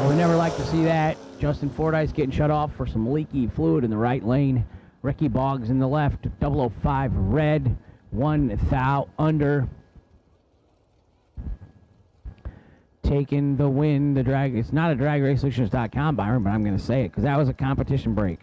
Well, we never like to see that. Justin Fordyce getting shut off for some leaky fluid in the right lane. Ricky Boggs in the left. 005 red. 1 thou under. Taking the win. The drag. It's not a DragRaceSolutions.com, Byron, but I'm going to say it because that was a competition break.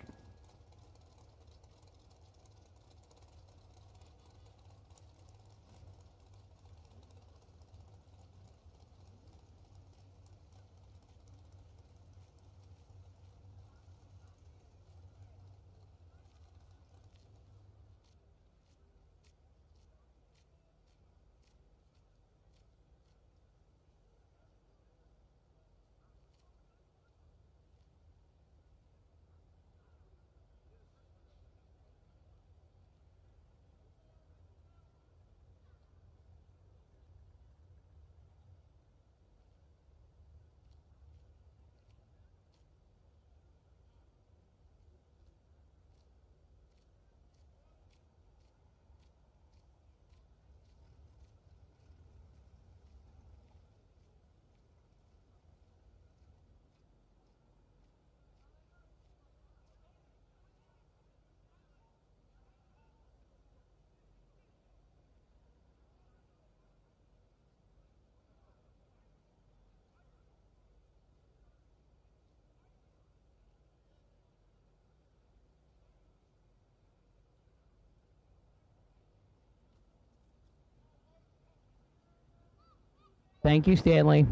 Thank you, Stanley.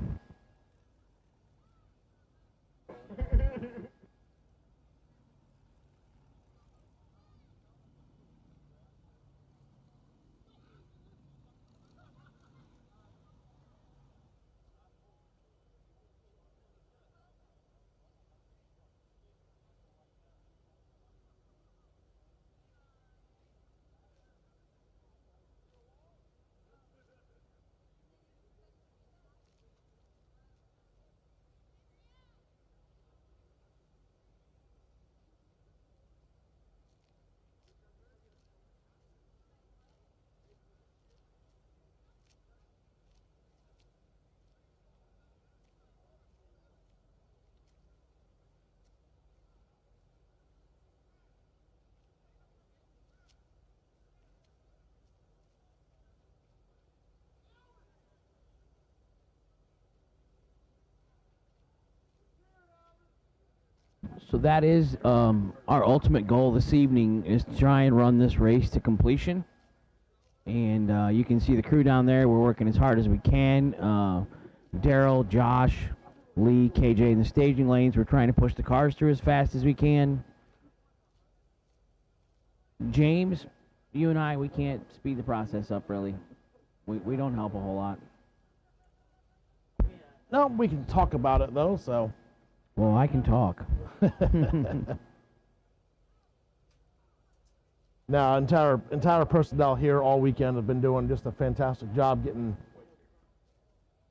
So that is our ultimate goal this evening, is to try and run this race to completion. And you can see the crew down there. We're working as hard as we can. Terrell, Josh, Lee, KJ in the staging lanes. We're trying to push the cars through as fast as we can. James, you and I, we can't speed the process up, really. We don't help a whole lot. No, we can talk about it, though, so... Well, I can talk. Now, entire personnel here all weekend have been doing just a fantastic job getting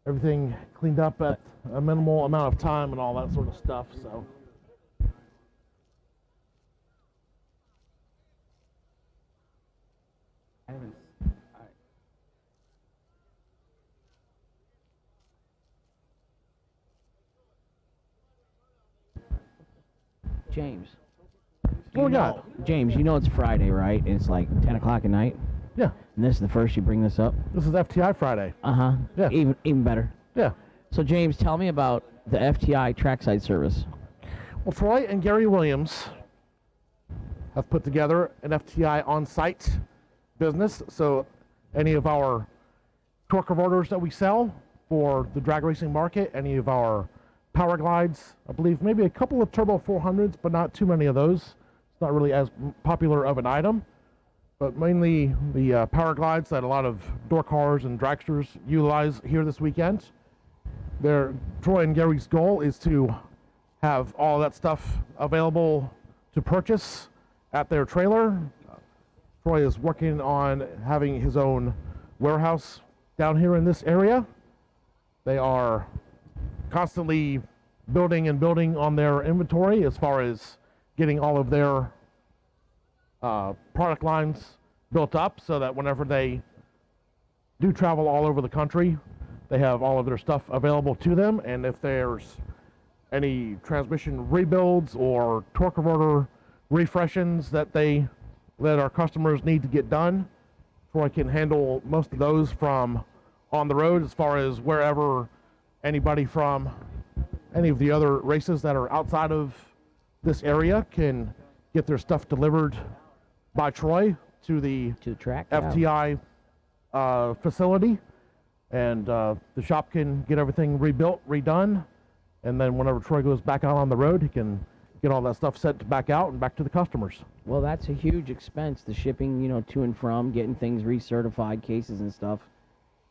everything cleaned up at a minimal amount of time and all that sort of stuff, so... James. What we got? James, you know it's Friday, right? And it's like 10 o'clock at night? Yeah. And this is the first you bring this up? This is FTI Friday. Uh-huh. Yeah. Even better. Yeah. So, James, tell me about the FTI trackside service. Well, Troy and Gary Williams have put together an FTI on-site business. So any of our torque converters that we sell for the drag racing market, any of our Power Glides, I believe maybe a couple of Turbo 400s, but not too many of those. It's not really as popular of an item, but mainly the Power Glides that a lot of door cars and dragsters utilize here this weekend. Troy and Gary's goal is to have all that stuff available to purchase at their trailer. Troy is working on having his own warehouse down here in this area. They are constantly building on their inventory as far as getting all of their product lines built up so that whenever they do travel all over the country, they have all of their stuff available to them. And if there's any transmission rebuilds or torque converter refreshes that our customers need to get done. Troy can handle most of those from on the road, as far as wherever anybody from any of the other races that are outside of this area can get their stuff delivered by Troy to the track FTI facility, and the shop can get everything rebuilt, redone, and then whenever Troy goes back out on the road, he can get all that stuff sent back out and back to the customers. Well, that's a huge expense, the shipping, to and from, getting things recertified, cases and stuff.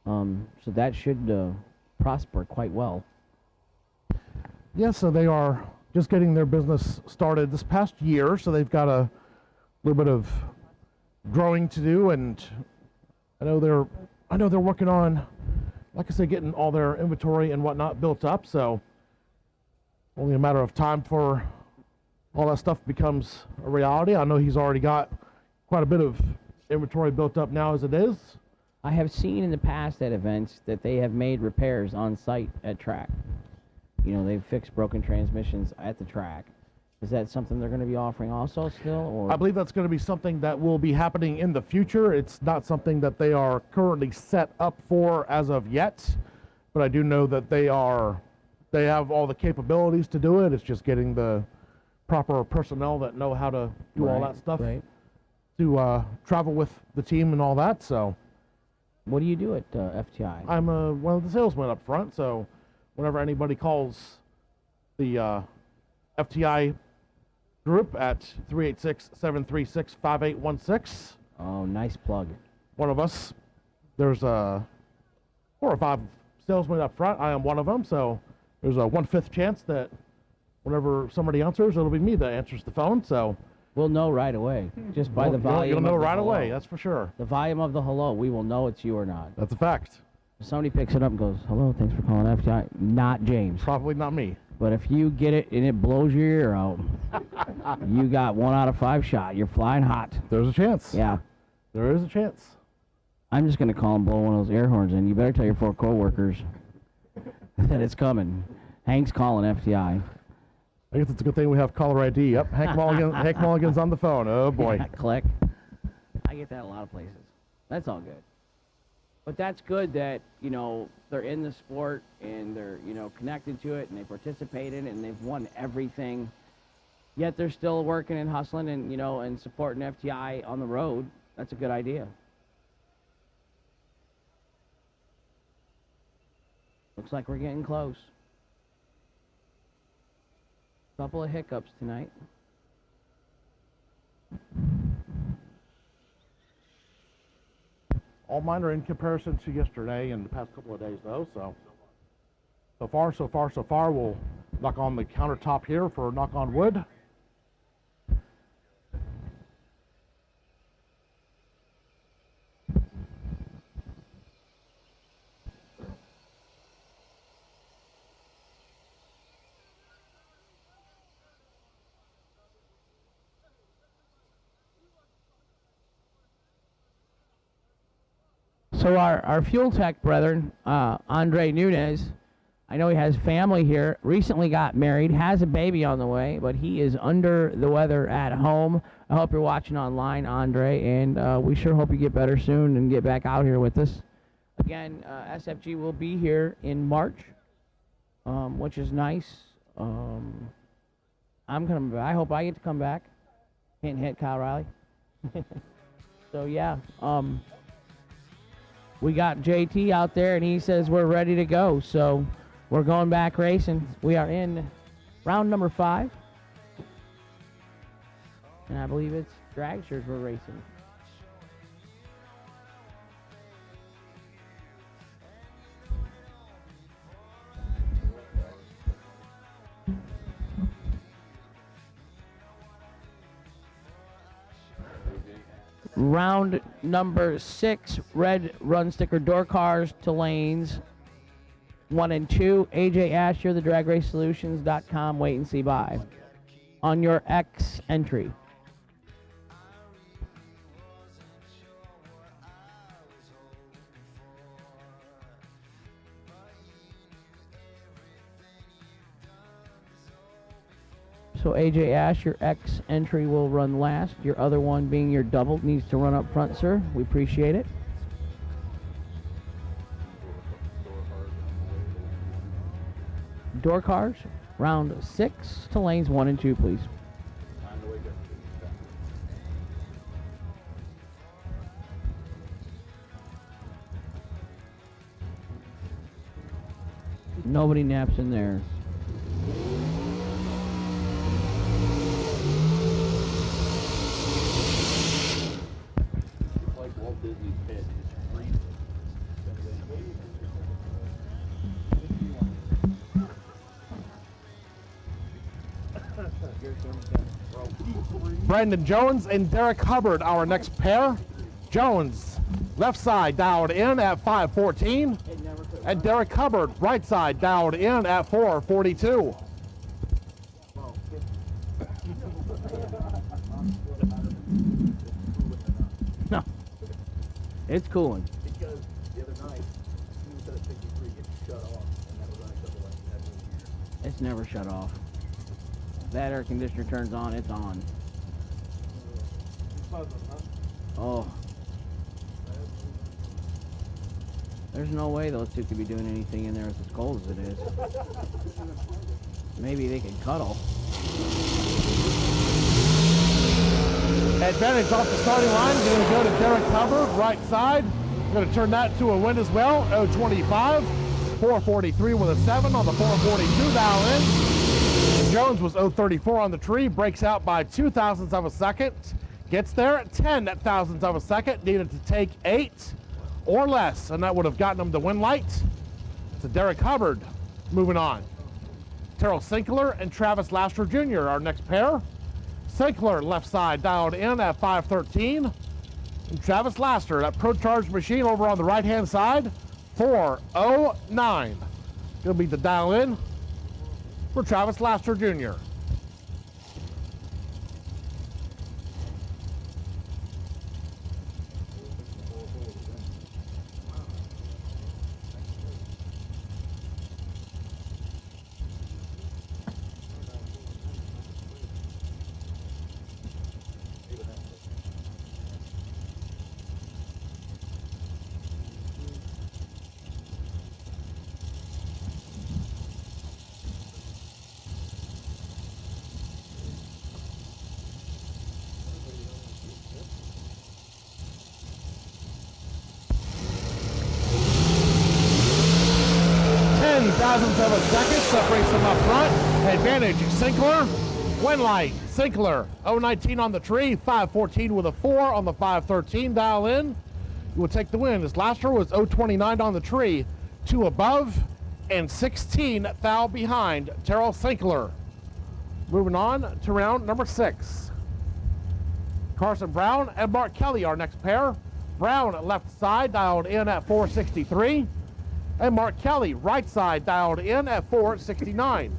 So that should prosper quite well. Yeah, so they are just getting their business started this past year, so they've got a little bit of growing to do, and I know they're working on, like I said, getting all their inventory and whatnot built up, so only a matter of time for all that stuff becomes a reality. I know he's already got quite a bit of inventory built up now as it is. I have seen in the past at events that they have made repairs on site at track. They've fixed broken transmissions at the track. Is that something they're going to be offering also still? Or? I believe that's going to be something that will be happening in the future. It's not something that they are currently set up for as of yet, but I do know that they have all the capabilities to do it. It's just getting the proper personnel that know how to do all that stuff to travel with the team and all that. So, what do you do at FTI? I'm one of the salesmen up front. So, whenever anybody calls the FTI group at 386-736-5816. Oh, nice plug. One of us. There's 4 or 5 salesmen up front. I am one of them. So, there's a 1/5 chance that whenever somebody answers, it'll be me that answers the phone. So we'll know right away, just by the volume. You'll know of the right hello. away, that's for sure. The volume of the hello, we will know it's you or not. That's a fact. If somebody picks it up and goes, "Hello, thanks for calling FTI," not James. Probably not me. But if you get it and it blows your ear out, you got 1 out of 5 shot. You're flying hot. There's a chance. Yeah. There is a chance. I'm just gonna call and blow one of those air horns in. You better tell your 4 coworkers that it's coming. Hank's calling FTI. I guess it's a good thing we have caller ID. Yep, Hank Mulligan's on the phone. Oh boy. Yeah, click. I get that a lot of places. That's all good. But that's good that, they're in the sport and they're, connected to it and they participate in it and they've won everything. Yet they're still working and hustling and, and supporting FTI on the road. That's a good idea. Looks like we're getting close. Couple of hiccups tonight. All minor in comparison to yesterday and the past couple of days, though. So far. We'll knock on the countertop here for knock on wood. So our fuel tech brethren, Andre Nunez, I know he has family here, recently got married, has a baby on the way, but he is under the weather at home. I hope you're watching online, Andre, and we sure hope you get better soon and get back out here with us. Again, SFG will be here in March, which is nice. I'm coming back. I hope I get to come back. Hint, hint, Kyle Riley. So, yeah. We got JT out there, and he says we're ready to go. So we're going back racing. We are in round number 5. And I believe it's Dragsters we're racing. Round number 6, red run sticker door cars to lanes 1 and 2. AJ Asher, the DragRaceSolutions.com. Wait and see by. On your X entry. So AJ Ash, your X entry will run last. Your other one being your double needs to run up front, sir. We appreciate it. Door cars, round 6 to lanes 1 and 2, please. Nobody naps in there. It's like Walt Disney's head. It's freezing. Brandon Jones and Derek Hubbard, our next pair. Jones, left side dialed in at 514. And Derek Hubbard, right side dialed in at 442. No, it's cooling. Because the other night, he was at 53 getting shut off, and that was unacceptable. That was It's never shut off. That air conditioner turns on, it's on. Oh. There's no way those two could be doing anything in there as cold as it is. Maybe they can cuddle. Advantage off the starting line. Going to go to Derek Hubbard, right side. Going to turn that to a win as well. 025. 443 with a 7 on the 442 dial in. Jones was 034 on the tree. Breaks out by 0.02 of a second. Gets there at 0.10 of a second. Needed to take 8 or less, and that would have gotten him the win light. To Derek Hubbard. Moving on. Terrell Sinclair and Travis Lasher Jr., our next pair. Sinclair left side dialed in at 513. And Travis Lasher, that Pro Charge machine over on the right hand side, 409. Gonna be the dial in for Travis Lasher Jr. Thousandths of a second separates them up front. Advantage Sinclair. Win light Sinclair 019 on the tree, 514 with a 4 on the 513 dial in. You will take the win as Lasher was 029 on the tree, 2 above and 16 thou behind Terrell Sinclair. Moving on to round number 6. Carson Brown and Mark Kelly, our next pair. Brown left side dialed in at 463. And Mark Kelly, right side, dialed in at 469.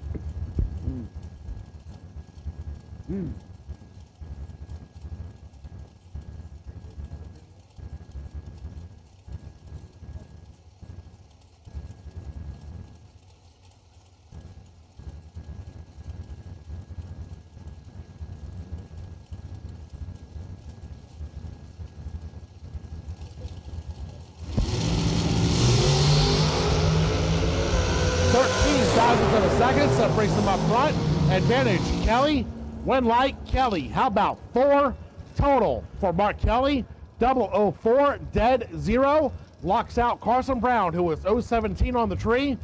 Thousandths of a second separates them up front. Advantage Kelly. Win light Kelly. How about 4 total for Mark Kelly? 004 dead 0. Locks out Carson Brown, who was 017 on the tree.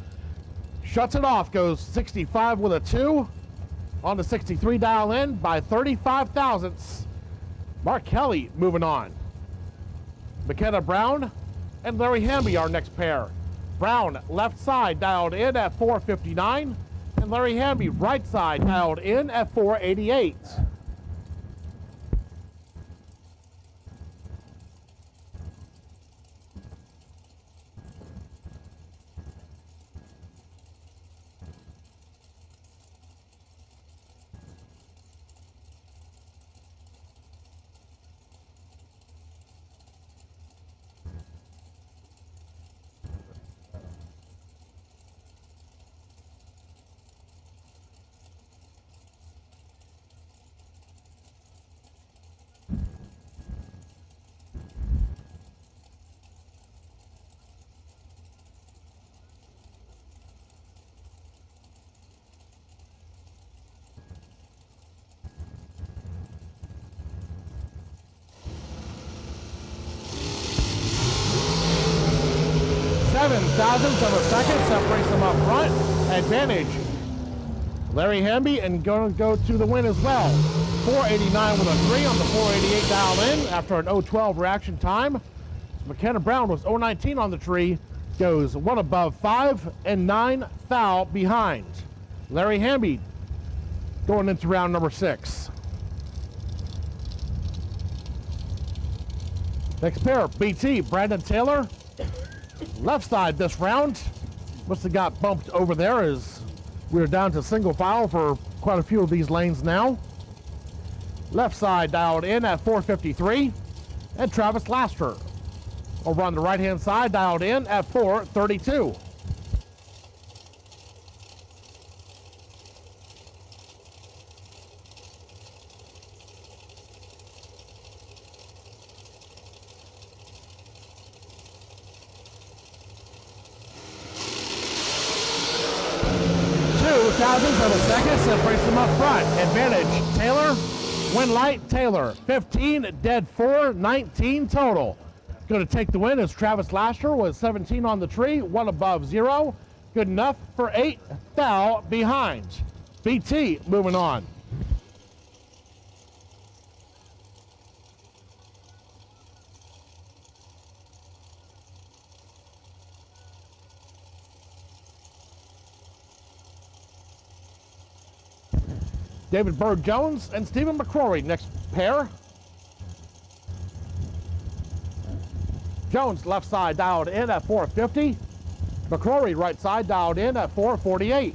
Shuts it off. Goes 65 with a 2 on the 63 dial in by 35 thousandths. Mark Kelly moving on. Mckenna Brown and Larry Hamby, our next pair. Brown left side dialed in at 459, and Larry Hamby right side dialed in at 488. thousandths of a second separates them up front. Advantage. Larry Hamby and going to go to the win as well. 489 with a 3 on the 488 dial in after an 012 reaction time. Mckenna Brown was 019 on the tree, goes 1 above 5 and 9 foul behind. Larry Hamby going into round number 6. Next pair, BT, Brandon Taylor. Left side this round. Must have got bumped over there as we're down to single file for quite a few of these lanes now. Left side dialed in at 453. And Travis Lasher over on the right hand side dialed in at 432. Thousandths of a second separates them up front. Advantage Taylor, win light Taylor. 15 dead 4, 19 total. Going to take the win as Travis Lasher was 17 on the tree, 1 above 0. Good enough for 8 foul behind. BT moving on. David Berg-Jones and Stephen McCrory, next pair. Jones left side dialed in at 450. McCrory right side dialed in at 448.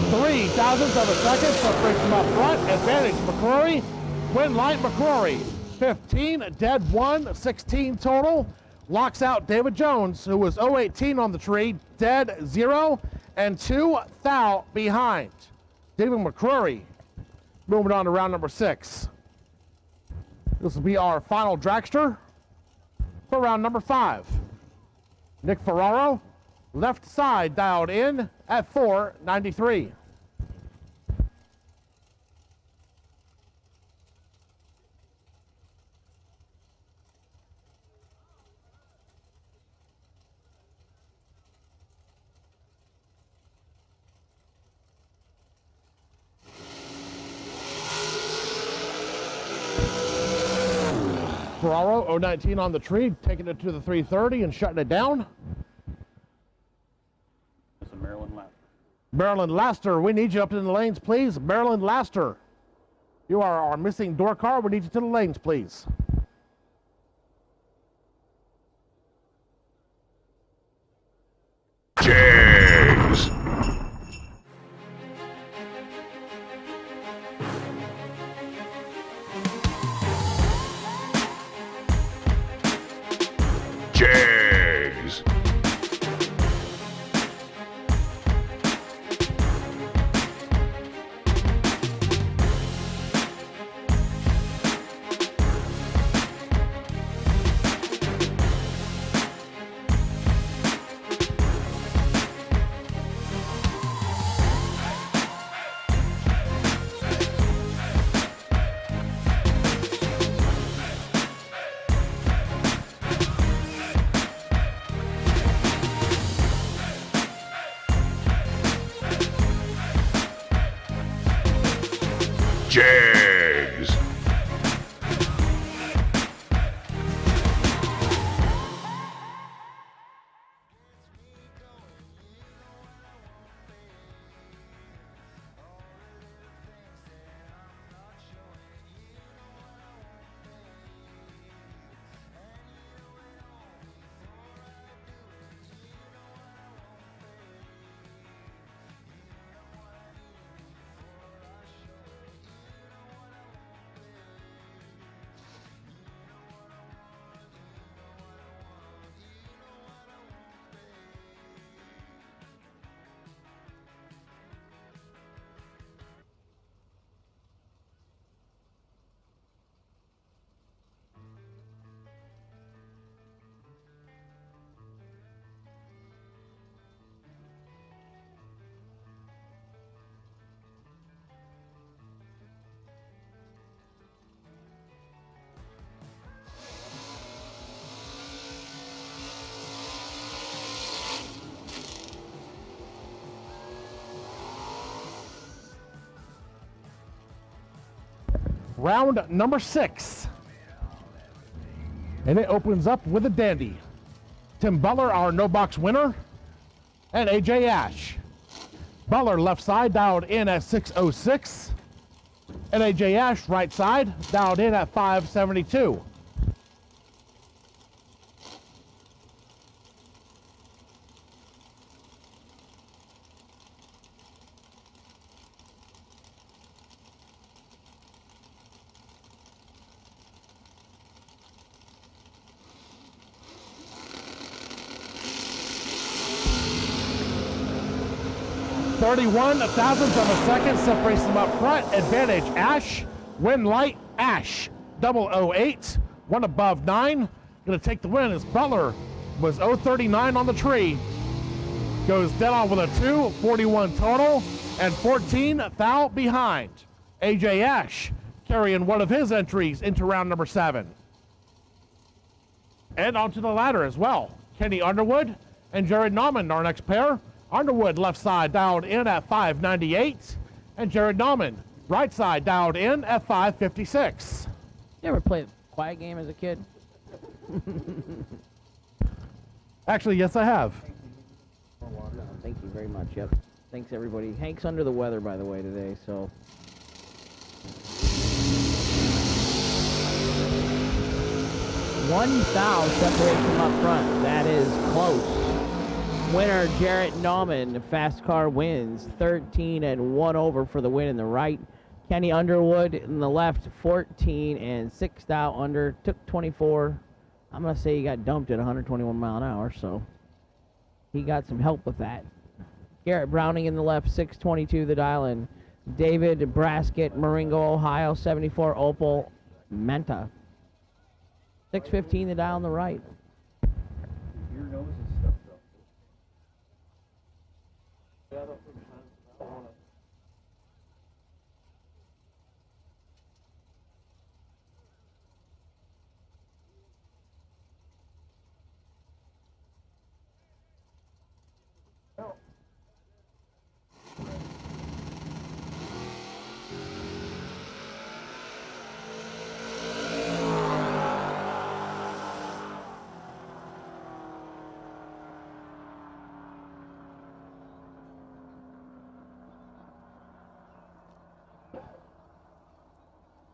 Three thousandths of a second separates them up front. Advantage McCrory. Win light McCrory. 15 dead 1, 16 total. Locks out David Jones, who was 018 on the tree, dead 0, and 2 foul behind. David McCrory moving on to round number 6. This will be our final dragster for round number 5. Nick Ferraro, left side dialed in at 493. Ferraro, 019 on the tree, taking it to the 330 and shutting it down. That's a Marilyn lap. Marilyn Lasher, we need you up in the lanes, please. Marilyn Lasher, you are our missing door car. We need you to the lanes, please. James. James. round number 6. And it opens up with a dandy. Tim Butler, our no box winner, and AJ Ash. Butler left side dialed in at 606, and AJ Ash right side dialed in at 572. .31 thousandths of a second separates them up front. Advantage Ash. Win light Ash. 008. One above 9. Gonna take the win as Butler was 039 on the tree. Goes dead on with a 2. 41 total and 14 foul behind. AJ Ash carrying one of his entries into round number 7. And onto the ladder as well. Kenny Underwood and Jared Nalman, our next pair. Underwood left side dialed in at 598, and Jared Nalman right side dialed in at 556. You ever played a quiet game as a kid? Actually, yes, I have. No, thank you very much. Yep. Thanks, everybody. Hank's under the weather, by the way, today, so. One foul separates them up front. That is close. Winner, Garrett Nalman, fast car wins, 13 and 1 over for the win in the right. Kenny Underwood in the left, 14 and 6 out under, took 24. I'm going to say he got dumped at 121 mile an hour, so he got some help with that. Garrett Browning in the left, 622 the dial in. David Braskett, Marengo, Ohio, 74 Opal, Menta. 615 the dial on the right. Your nose is stuffed up. Yeah, I don't want to.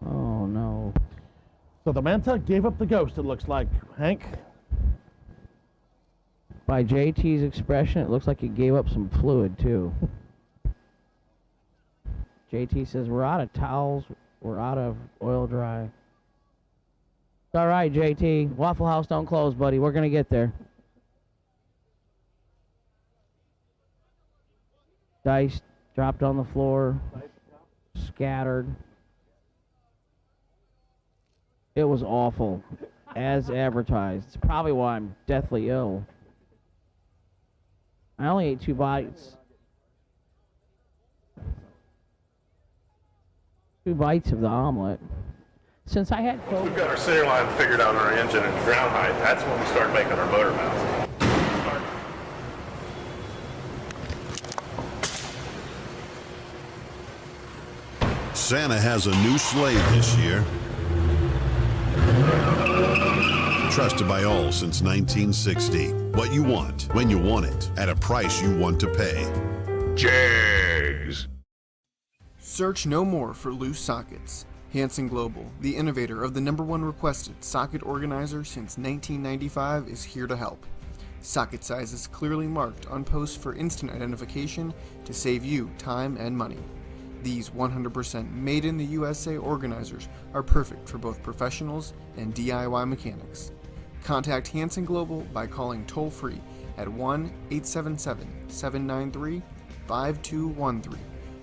Oh, no. So the Manta gave up the ghost, it looks like, Hank. By JT's expression, it looks like he gave up some fluid, too. JT says, we're out of towels. We're out of oil dry. It's all right, JT. Waffle House don't close, buddy. We're going to get there. Dice dropped on the floor. Scattered. It was awful, as advertised. It's probably why I'm deathly ill. I only ate 2 bites. 2 bites of the omelet. Since I had COVID. We've got our center line figured out on our engine and ground height. That's when we start making our motor mounts. Santa has a new sleigh this year. Trusted by all since 1960. What you want, when you want it, at a price you want to pay. Jags. Search no more for loose sockets. Hanson Global, the innovator of the #1 requested socket organizer since 1995, is here to help. Socket size is clearly marked on posts for instant identification to save you time and money. These 100% made in the USA organizers are perfect for both professionals and DIY mechanics. Contact Hanson Global by calling toll-free at 1-877-793-5213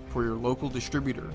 for your local distributor.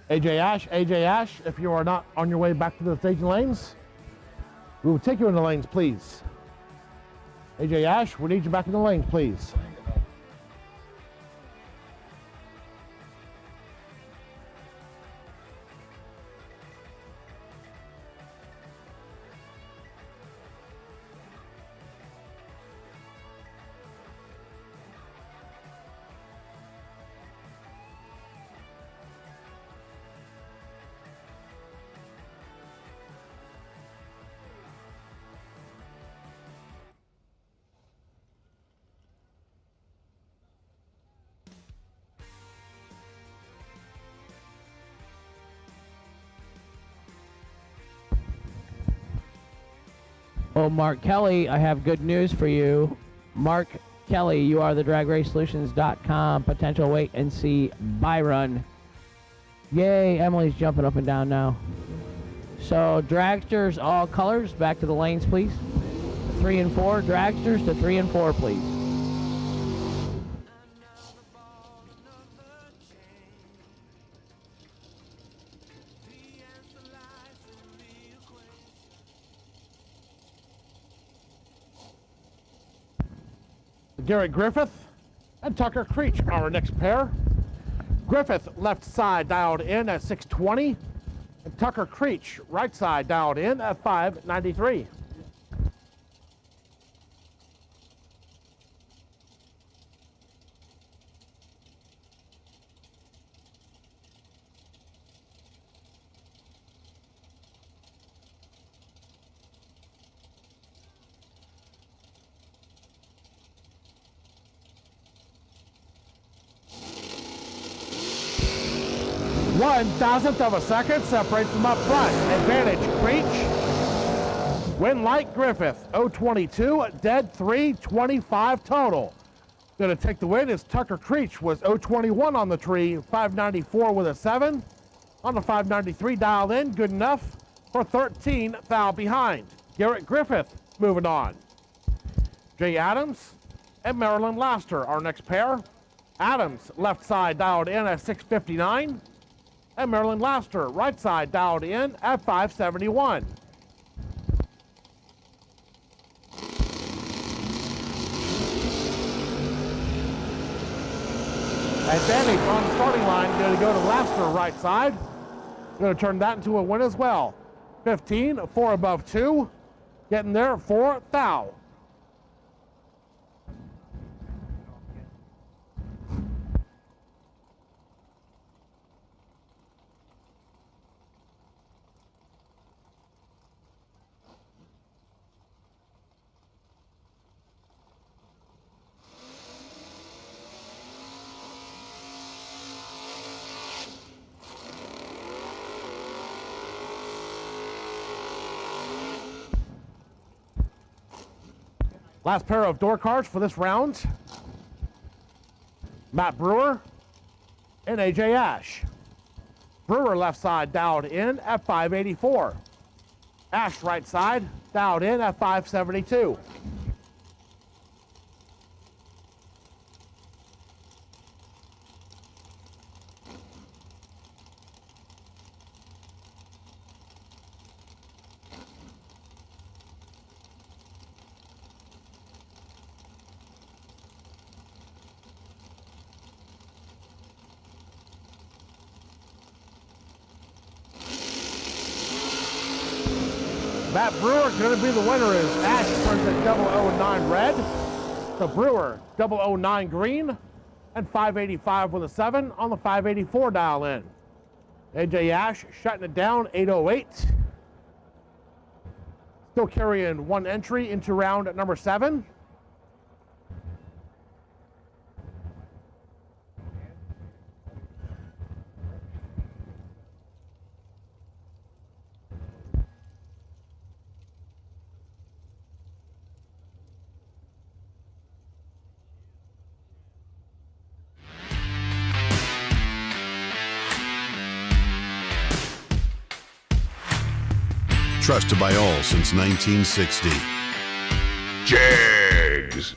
AJ Ash, if you are not on your way back to the staging lanes, we will take you in the lanes, please. AJ Ash, we need you back in the lanes, please. Oh, Mark Kelly, I have good news for you. Mark Kelly, you are the DragRaceSolutions.com potential wait and see buy run. Yay, Emily's jumping up and down now. So, Dragsters, all colors, back to the lanes, please. 3 and 4, Dragsters to 3 and 4, please. Garrett Griffith and Tucker Creech are our next pair. Griffith left side dialed in at 620, and Tucker Creech right side dialed in at 593. One thousandth of a second separates them up front. Advantage Creech. Win light Griffith. 022, dead 325 total. Gonna take the win is Tucker Creech was 021 on the tree, 594 with a 7. On the 593 dialed in, good enough for 13 foul behind. Garrett Griffith moving on. Jay Adams and Marilyn Lasher, our next pair. Adams left side dialed in at 659. And Marilyn Lasher, right side dialed in at 571. Advantage on the starting line, going to go to Lasher right side. Going to turn that into a win as well. 15, 4 above 2. Getting there for foul. Last pair of door cards for this round. Matt Brewer and AJ Ash. Brewer left side dialed in at 584. Ash right side dialed in at 572. Matt Brewer going to be the winner as Ash turns at 009 red. So Brewer 009 green and 585 with a 7 on the 584 dial in. AJ Ash shutting it down 808. Still carrying one entry into round number 7. Trusted by all since 1960. Jags.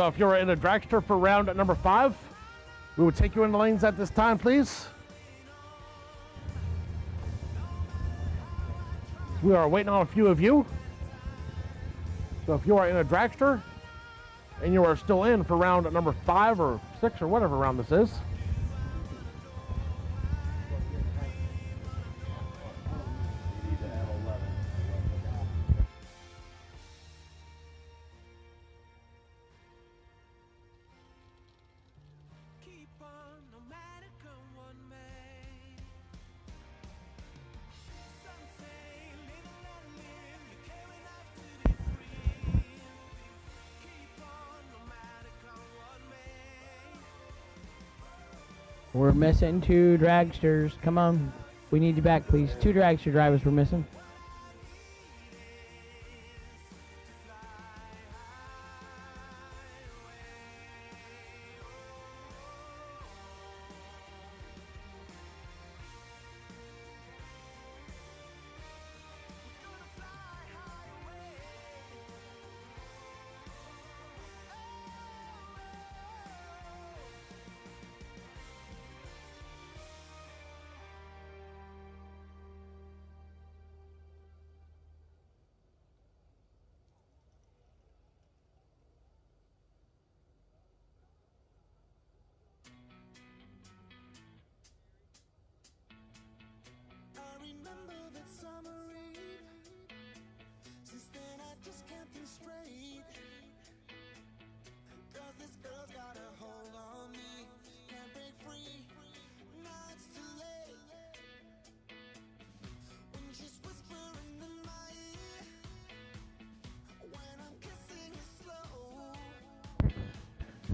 So if you're in a dragster for round number 5, we would take you in the lanes at this time, please. We are waiting on a few of you. So if you are in a dragster and you are still in for round number 5 or 6 or whatever round this is, We're missing 2 dragsters. Come on. We need you back, please. 2 dragster drivers we're missing.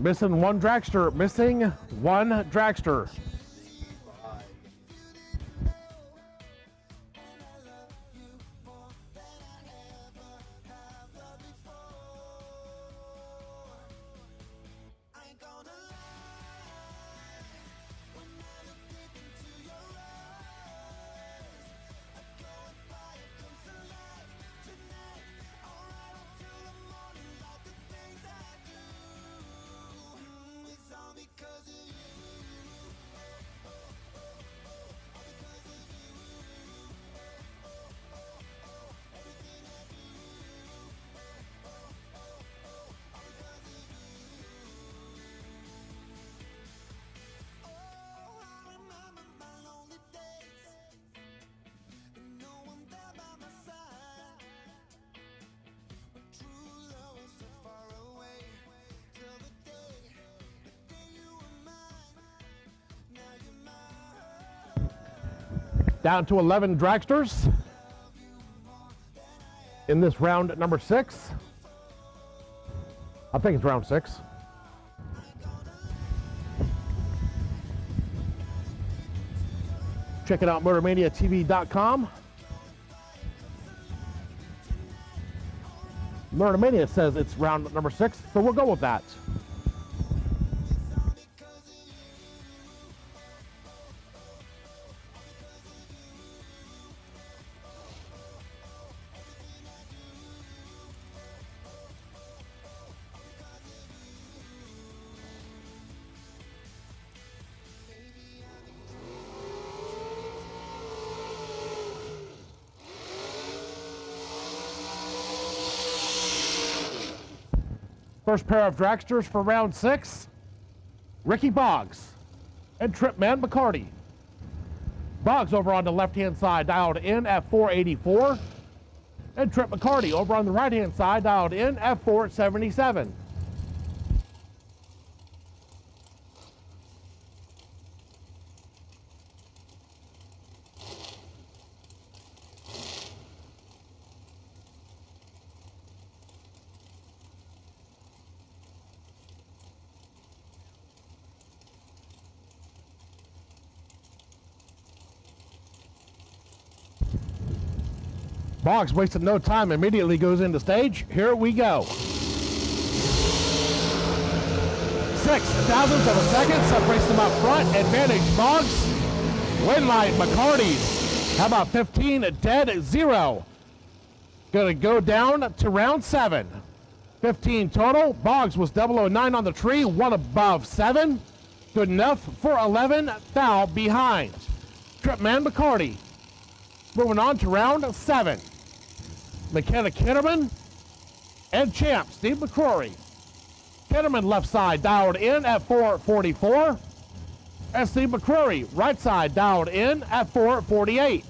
missing 1 dragster, missing 1 dragster. Down to 11 dragsters in this round number 6. I think it's round 6. Check it out, MotorManiaTV.com. MotorMania says it's round number 6, so we'll go with that. First pair of dragsters for round 6, Ricky Boggs and Tripman Mccarty. Boggs over on the left-hand side dialed in at 484, and Trip Mccarty over on the right-hand side dialed in at 477. Boggs wasted no time, immediately goes into stage. Here we go. 0.06 of a second separates them up front. Advantage Boggs. Win line Mccarty. How about 15 dead 0? Gonna go down to round 7. 15 total. Boggs was 009 on the tree, 1 above 7. Good enough for 11, foul behind. Tripman Mccarty. Moving on to round 7. Mckenna Kinnerman and champ Steve McCrory. Kinnerman left side dialed in at 444. And Steve McCrory right side dialed in at 448.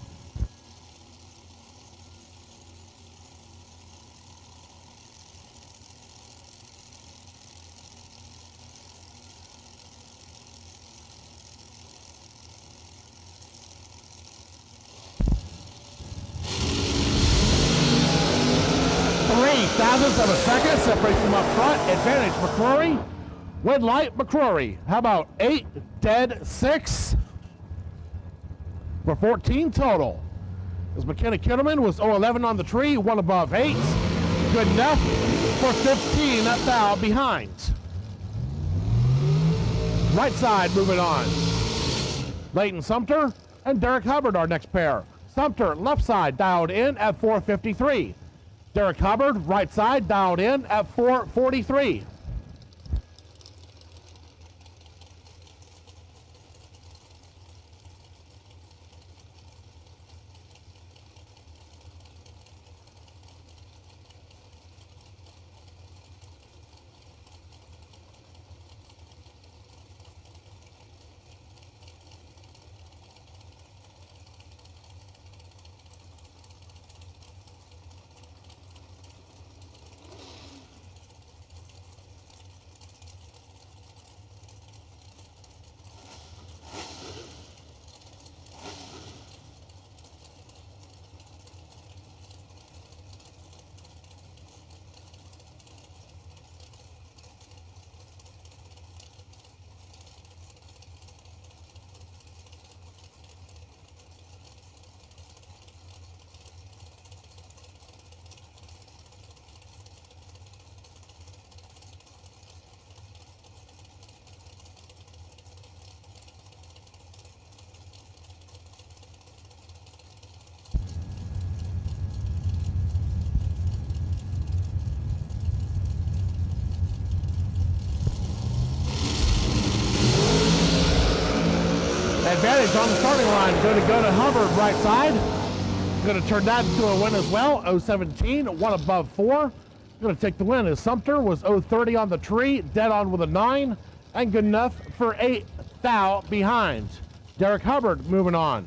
Thousandths of a second separates them up front. Advantage McCrory. Win light McCrory. How about 8 dead 6 for 14 total? As Mckenna Kinnerman was 011 on the tree, 1 above 8. Good enough for 15. That foul behind. Right side moving on. Leighton Sumter and Derek Hubbard our next pair. Sumter left side dialed in at 453. Derek Hubbard, right side, dialed in at 443. Advantage on the starting line. Going to go to Hubbard right side. Going to turn that into a win as well. 017, 1 above 4. Going to take the win as Sumter was 030 on the tree, dead on with a 9, and good enough for 8 foul behind. Derek Hubbard moving on.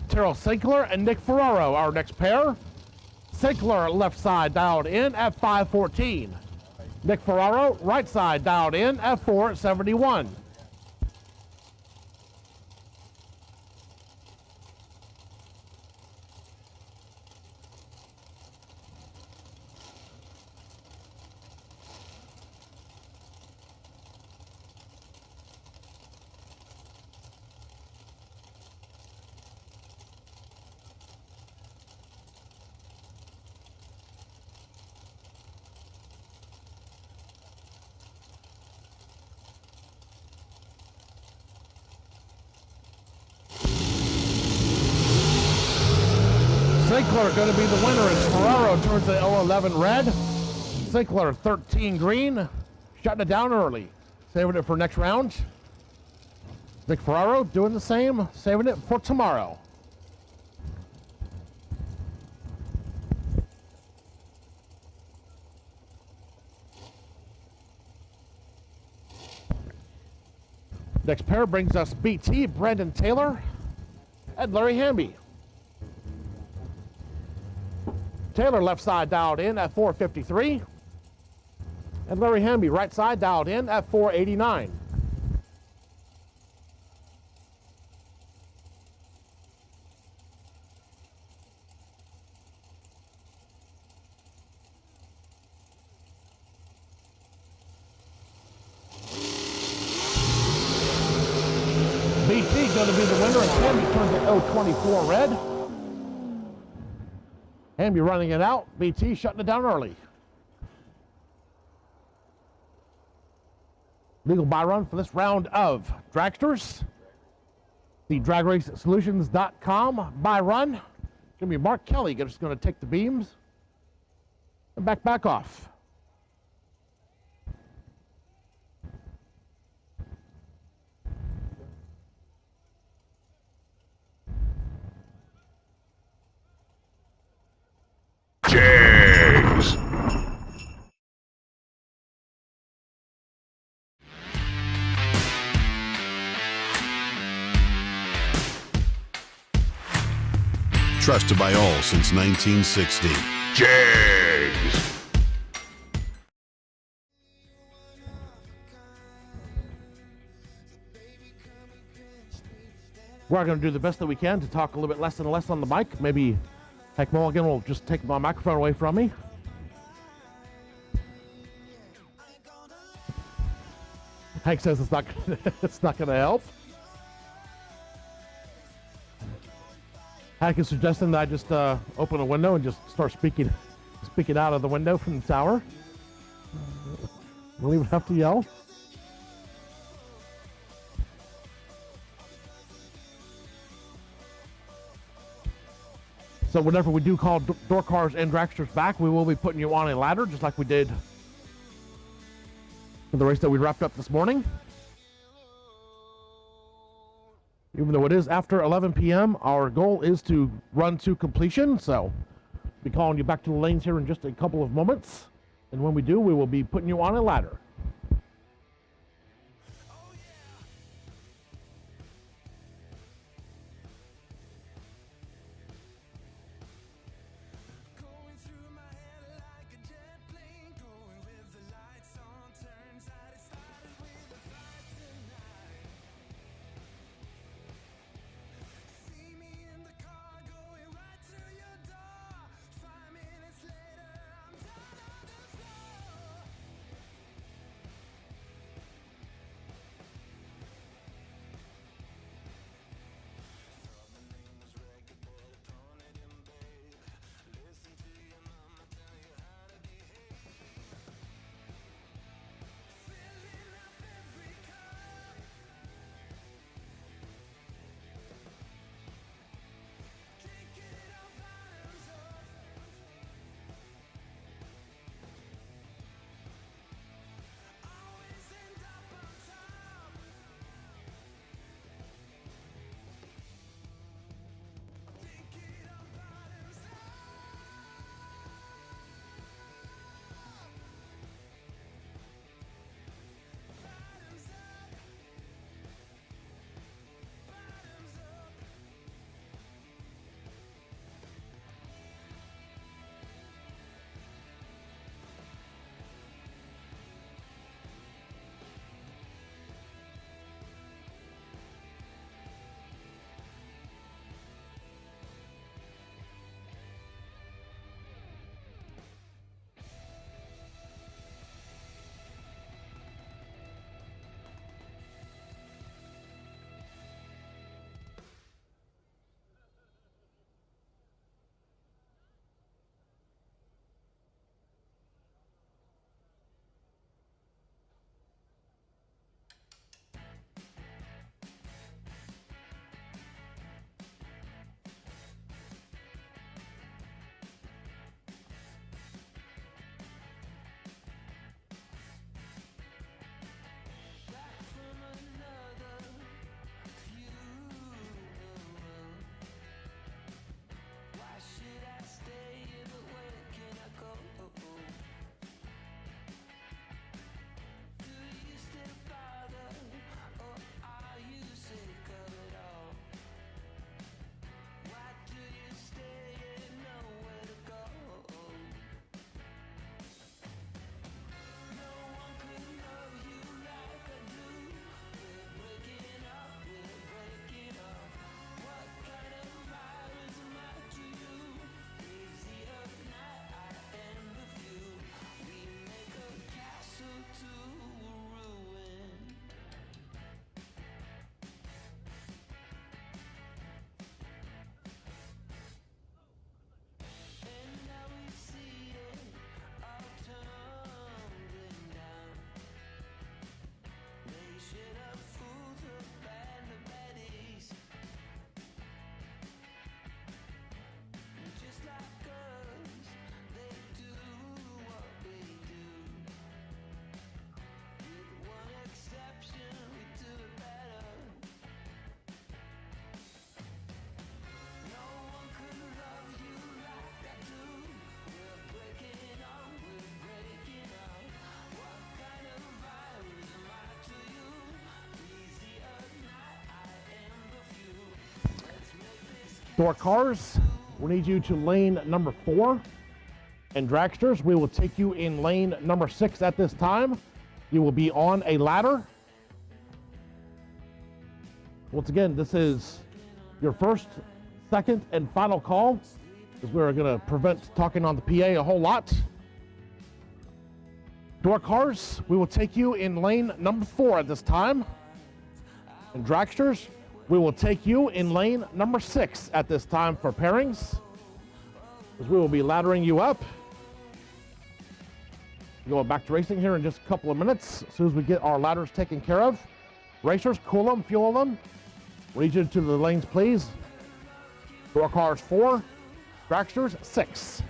Terrell Sinclair and Nick Ferraro our next pair. Sinclair left side dialed in at 514. Nick Ferraro right side dialed in at 471. Sinclair going to be the winner as Ferraro turns the 011 red. Sinclair 13 green, shutting it down early. Saving it for next round. Nick Ferraro doing the same, saving it for tomorrow. Next pair brings us BT, Brandon Taylor, and Larry Hamby. Taylor left side dialed in at 453. And Larry Hamby right side dialed in at 489. BT going to be the winner and Hamby turns it 024 red. Hamby running it out, BT shutting it down early. Legal buy run for this round of Dragsters. The DragRaceSolutions.com buy run. Gonna be Mark Kelly just gonna take the beams and back off. Trusted by all since 1960. Jags. We're going to do the best that we can to talk a little bit less and less on the mic. Maybe Hank Mulligan will just take my microphone away from me. Hank says it's not it's not going to help. Hank is suggesting that I just open a window and just start speaking out of the window from the tower. We'll even have to yell. So whenever we do call door cars and dragsters back, we will be putting you on a ladder, just like we did for the race that we wrapped up this morning. Even though it is after 11 p.m., our goal is to run to completion. So I'll be calling you back to the lanes here in just a couple of moments. And when we do, we will be putting you on a ladder. Door cars we need you to lane number 4. And Dragsters, we will take you in lane number 6 at this time. You will be on a ladder. Once again, this is your first, second, and final call, because we're going to prevent talking on the PA a whole lot. Door cars, we will take you in lane number 4 at this time. And Dragsters, we will take you in lane number 6 at this time for pairings, because we will be laddering you up. Going back to racing here in just a couple of minutes, as soon as we get our ladders taken care of. Racers, cool them, fuel them. We need you to the lanes, please. Door cars 4, Dragsters 6.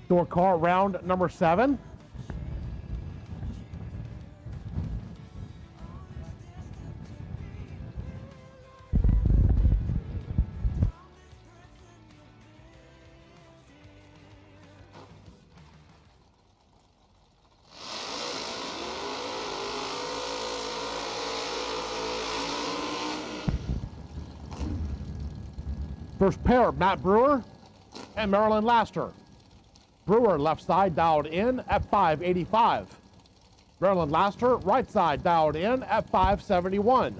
Door car round number 7. First pair, Matt Brewer and Marilyn Lasher. Brewer left side dialed in at 585. Marilyn Lasher right side dialed in at 571.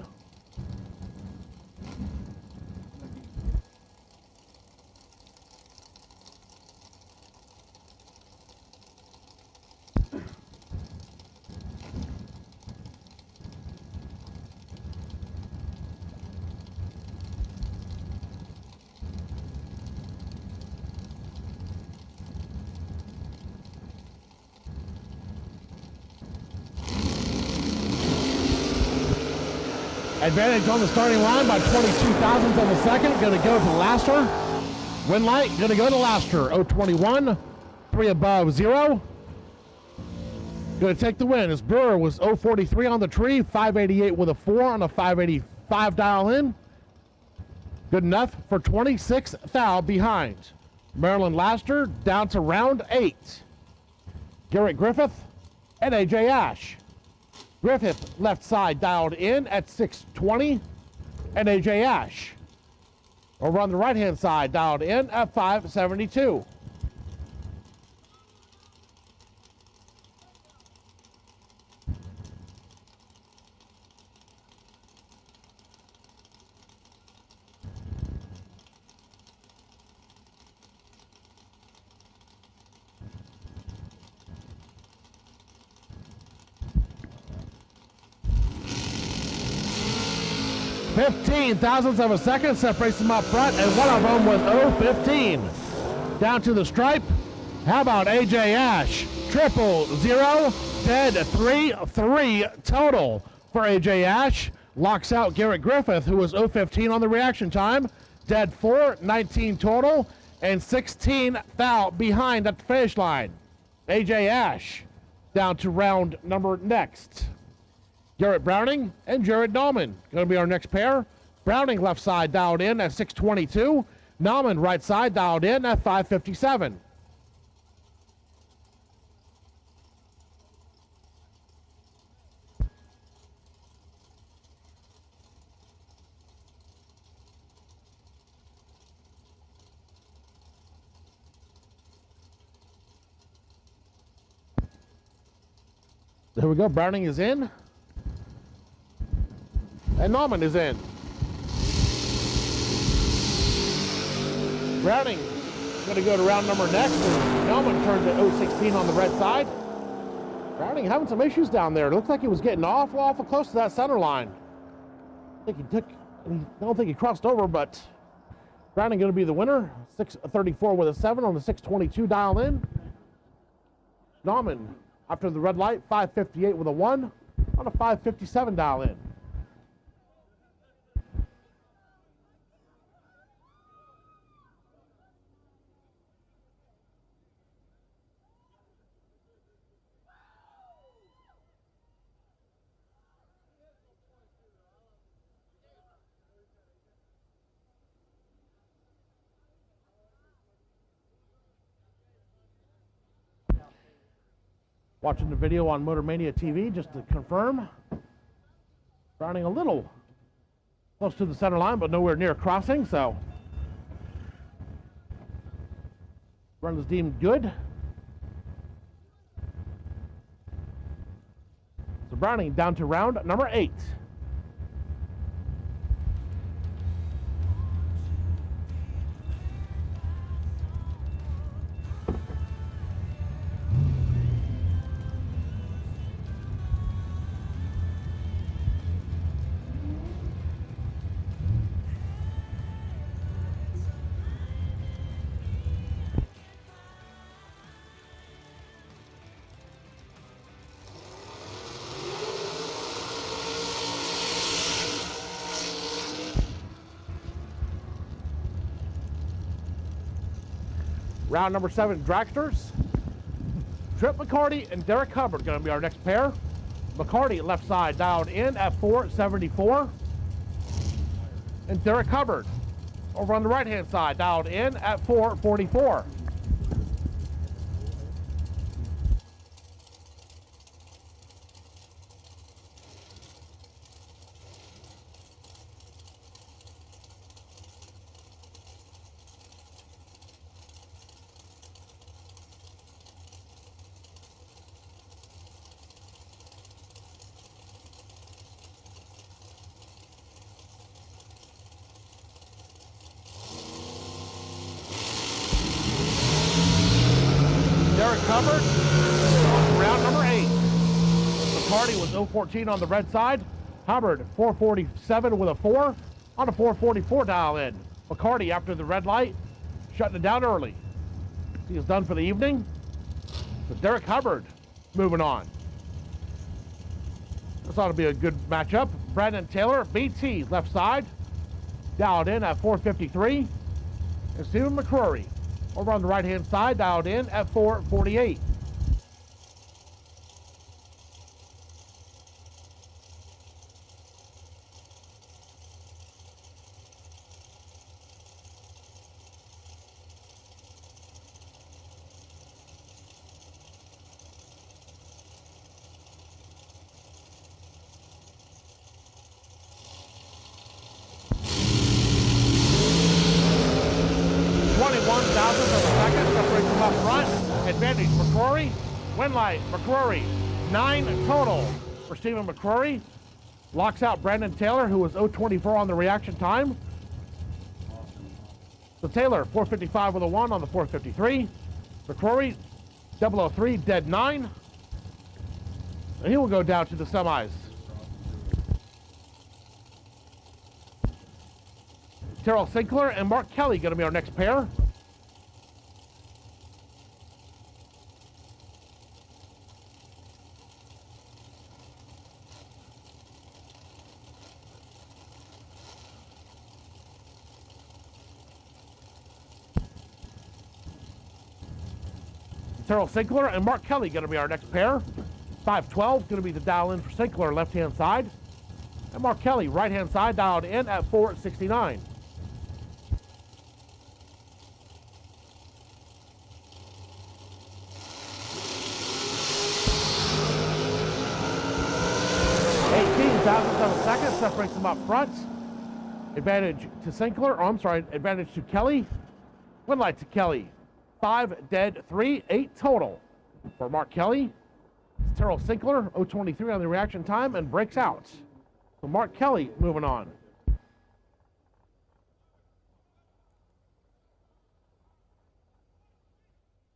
Advantage on the starting line by 22 thousandths of a second. Going to go to Lasher. Win light going to go to Lasher. 021, 3 above 0. Going to take the win as Brewer was 043 on the tree, 588 with a 4 on a 585 dial in. Good enough for 26 thou behind. Marilyn Lasher down to round 8. Garrett Griffith and AJ Ash. Griffith left side dialed in at 620, and AJ Ash over on the right hand side dialed in at 572. $15 thousandths of a second separates them up front, and one of them was 015. Down to the stripe. How about AJ Ash? 000, dead 3-3 total for AJ Ash. Locks out Garrett Griffith, who was 015 on the reaction time. Dead 4-19 total, and 16 thou behind at the finish line. AJ Ash Down to round number next. Garrett Browning and Jared Nalman going to be our next pair. Browning left side dialed in at 622. Nalman right side dialed in at 557. There we go. Browning is in. And Nalman is in. Browning going to go to round number next. And Nalman turns at 016 on the red side. Browning having some issues down there. It looked like he was getting awful close to that center line. I don't think he crossed over, but Browning going to be the winner. 634 with a 7 on the 622 dial in. Nalman, after the red light, 558 with a 1 on a 557 dial in. Watching the video on Motor Mania TV just to confirm. Browning a little close to the center line, but nowhere near crossing, so run is deemed good. So Browning down to round number 8. Round number 7, Dragsters. Trip Mccarty and Derek Hubbard going to be our next pair. Mccarty left side dialed in at 474. And Derek Hubbard over on the right hand side dialed in at 444. Derek Hubbard on round number 8. Mccarty was 014 on the red side. Hubbard 447 with a 4 on a 444 dial in. Mccarty after the red light, shutting it down early. He is done for the evening. So Derek Hubbard moving on. This ought to be a good matchup. Brandon Taylor, BT left side, dialed in at 453. And Stephen McCrory over on the right-hand side, dialed in at 448. Advantage McCrory, win light McCrory, 9 total for Stephen McCrory. Locks out Brandon Taylor, who was 024 on the reaction time. So Taylor 455 with a 1 on the 453. McCrory 003 dead 9, and he will go down to the semis. Terrell Sinclair and Mark Kelly going to be our next pair. Terrell Sinclair and Mark Kelly going to be our next pair. 512 going to be the dial in for Sinclair, left-hand side. And Mccarty, right-hand side, dialed in at 469. Seconds separates them up front. Advantage to Sinclair, advantage to Kelly. One light to Kelly. 5 dead, 3, 8 total. For Mccarty, Terrell Sinclair, 0.23 on the reaction time and breaks out. So Mccarty moving on.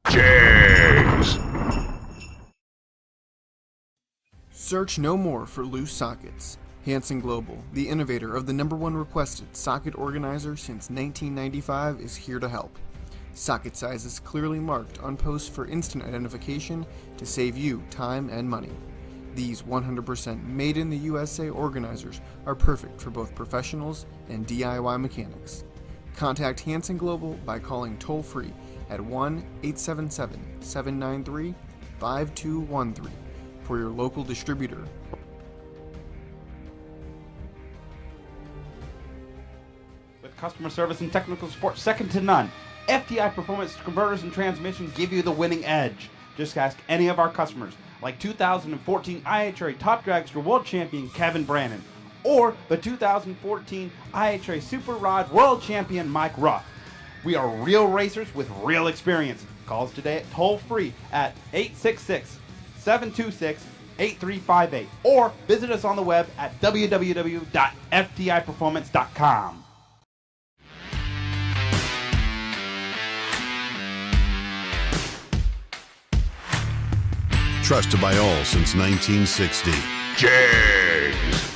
Jags. Search no more for loose sockets. Hanson Global, the innovator of the #1 requested socket organizer since 1995, is here to help. Socket sizes clearly marked on posts for instant identification to save you time and money. These 100% made in the USA organizers are perfect for both professionals and DIY mechanics. Contact Hanson Global by calling toll-free at 1-877-793-5213 for your local distributor. With customer service and technical support second to none, FTI Performance Converters and Transmission give you the winning edge. Just ask any of our customers, like 2014 IHRA Top Dragster World Champion Kevin Brannon, or the 2014 IHRA Super Rod World Champion Mike Ruff. We are real racers with real experience. Call us today at toll-free at 866-726-8358, or visit us on the web at www.ftiperformance.com. Trusted by all since 1960. Jags.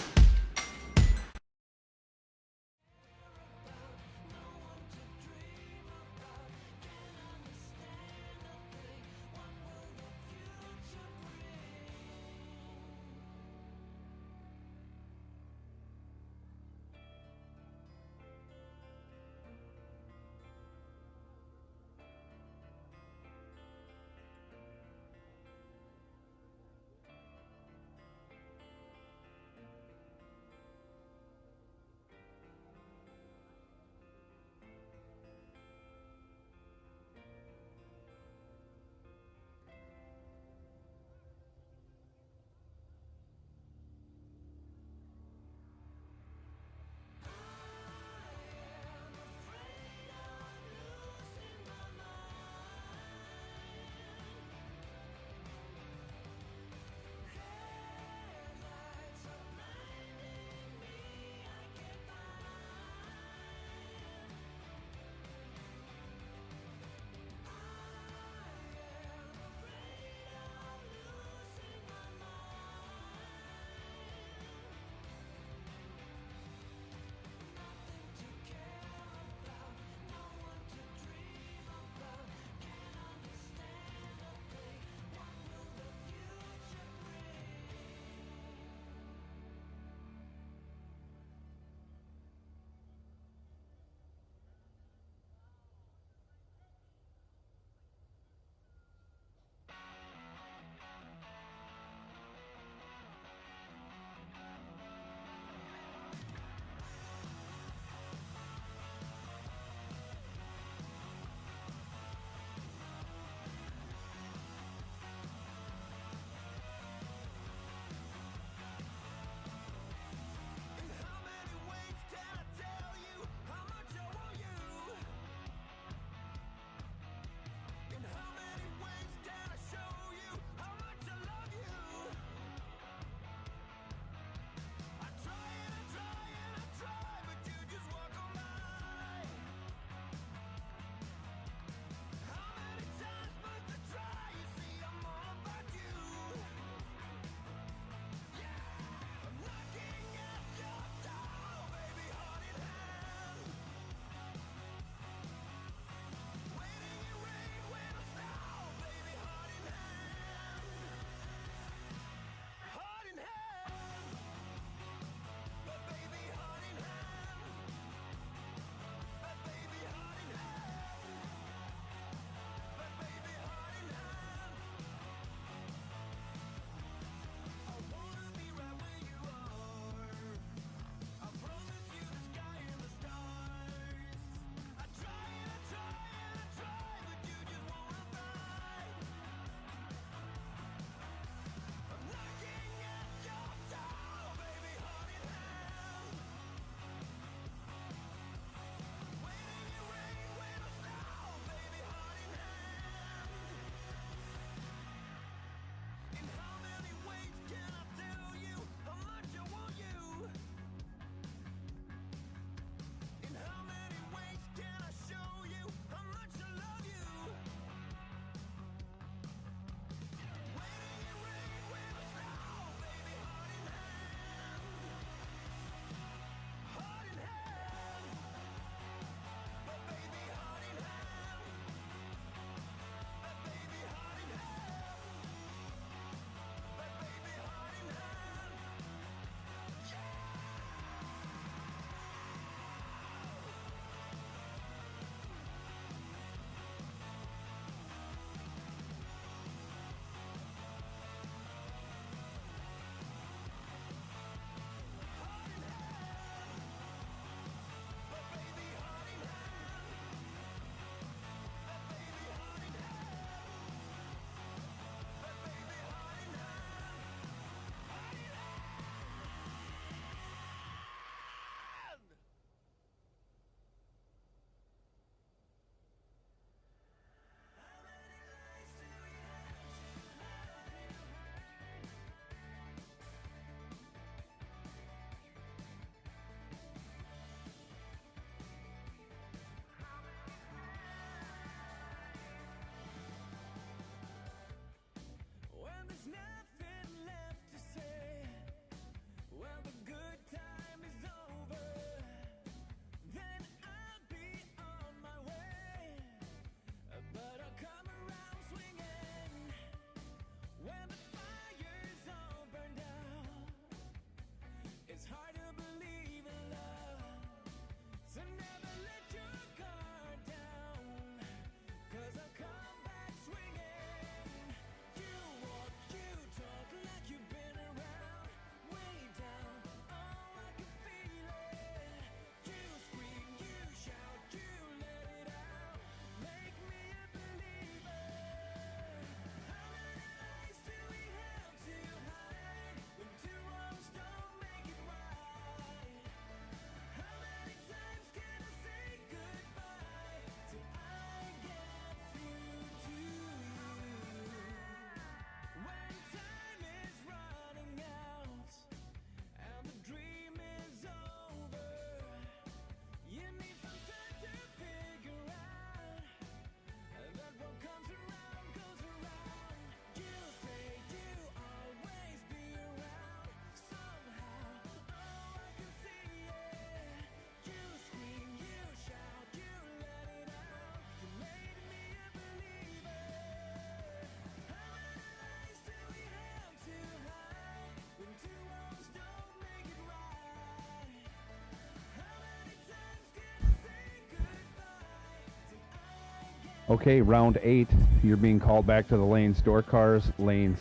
Okay, round 8, you're being called back to the lanes. Door cars, lanes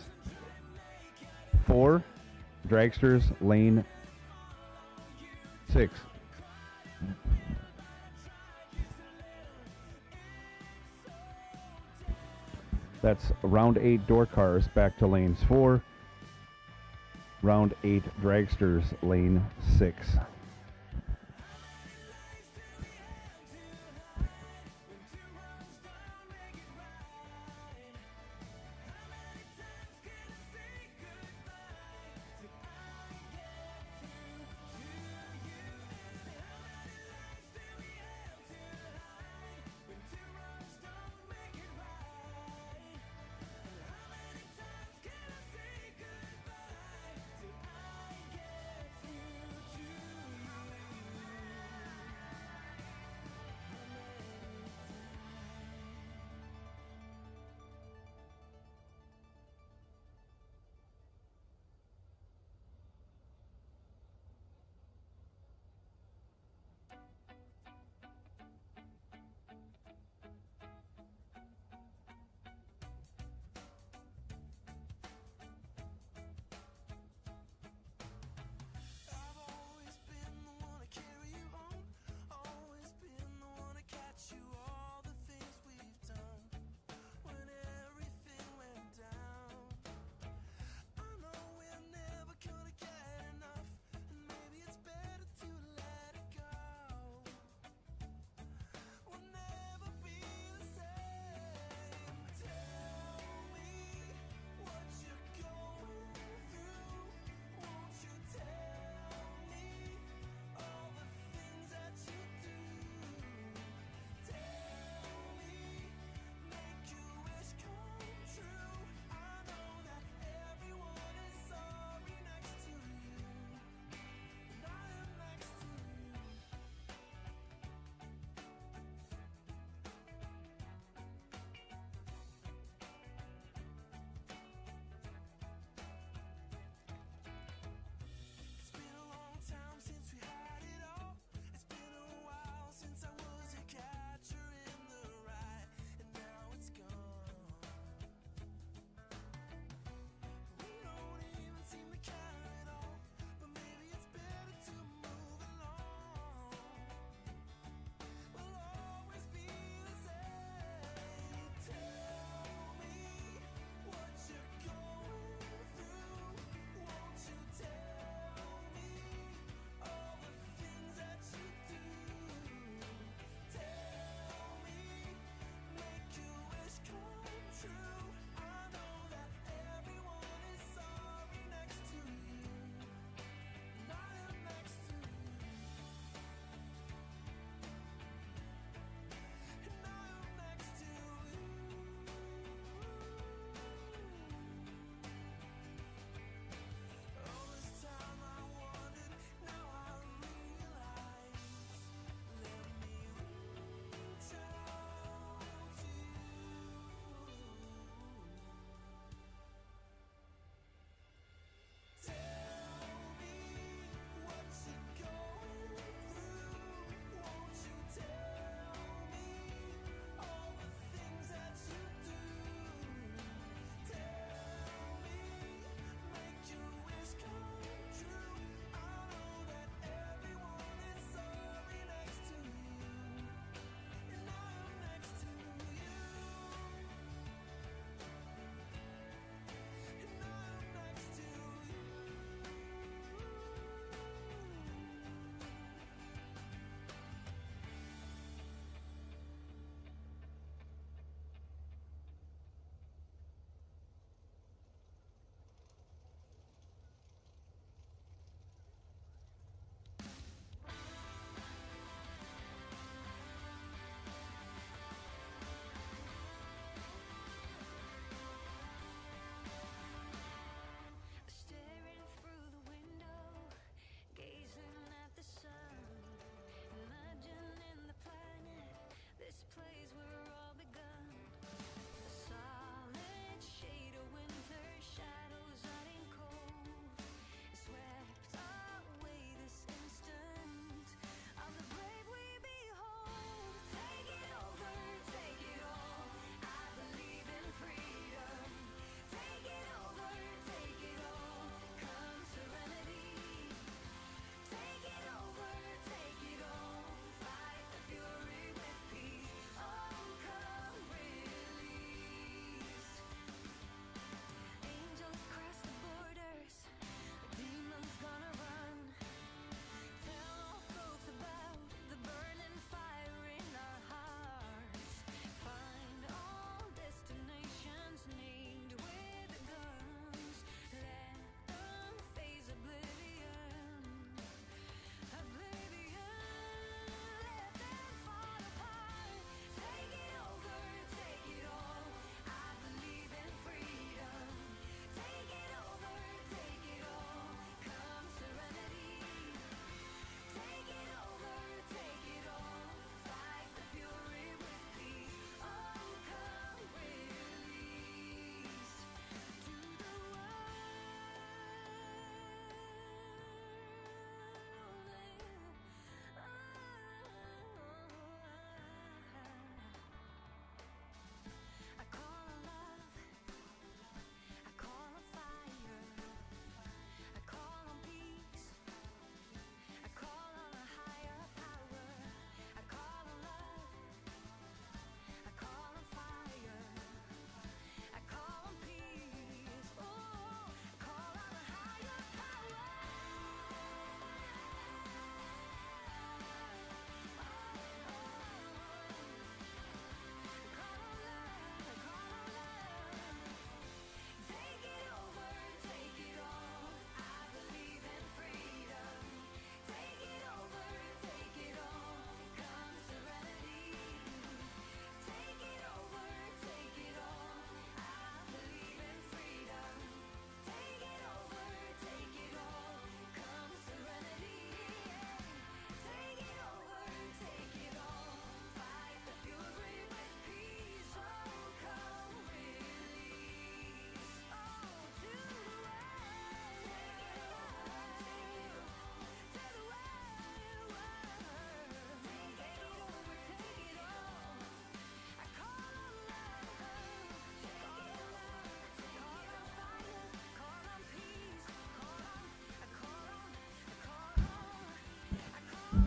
4, dragsters, lane 6. That's round 8 door cars back to lanes 4. Round 8 dragsters, lane 6.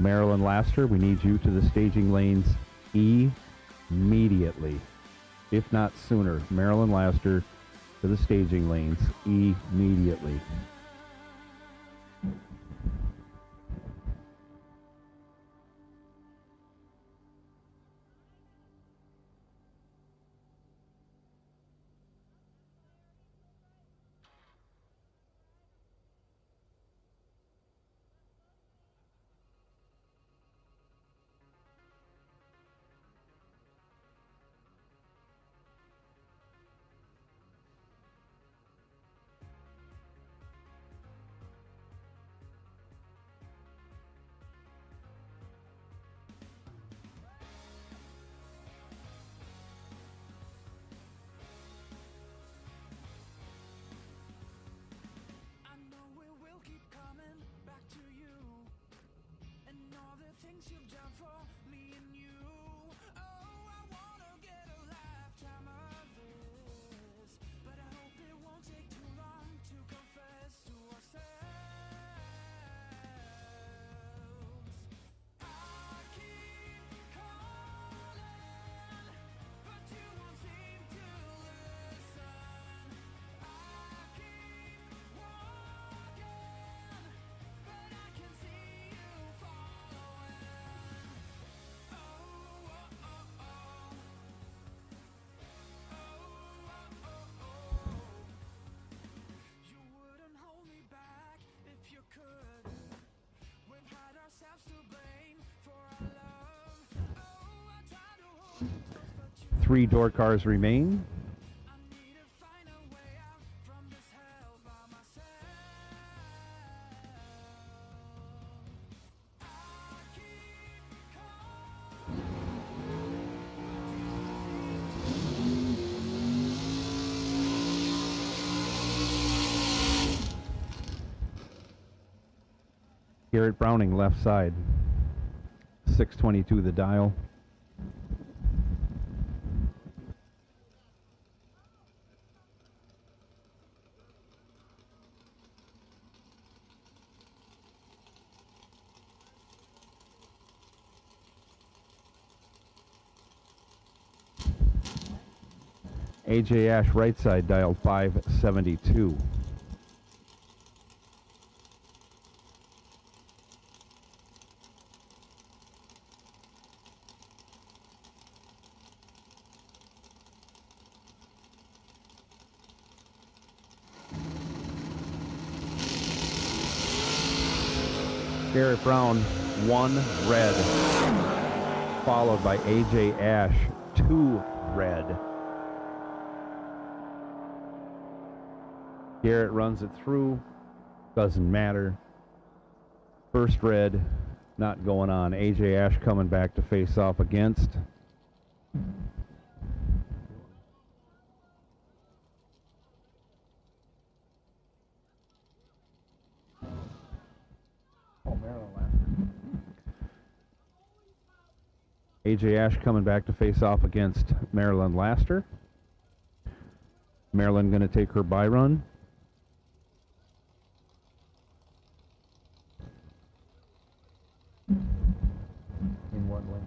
Marilyn Lasher, we need you to the staging lanes immediately. If not sooner, Marilyn Lasher to the staging lanes immediately. Three door cars remain. Garrett Browning left side. 622 the dial. AJ Ash right side dial 572. Garrett Brown 1 red, followed by AJ Ash 2 red. Garrett runs it through, doesn't matter. First red, not going on. AJ Ash coming back to face off against. AJ Ash coming back to face off against Marilyn Lasher. Marilyn going to take her by run. In one lane.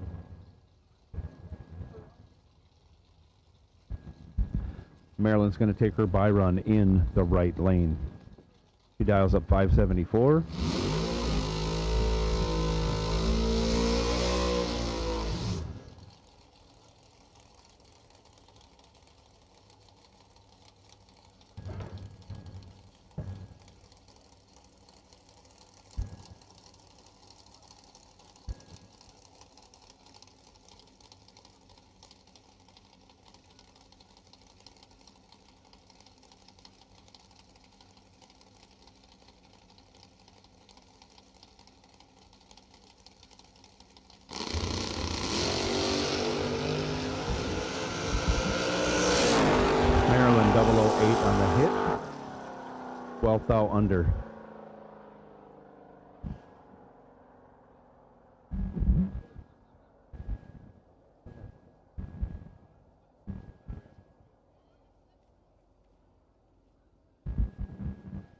Marilyn's going to take her by run in the right lane. She dials up 574. Marilyn 008 on the hit. 12th out under.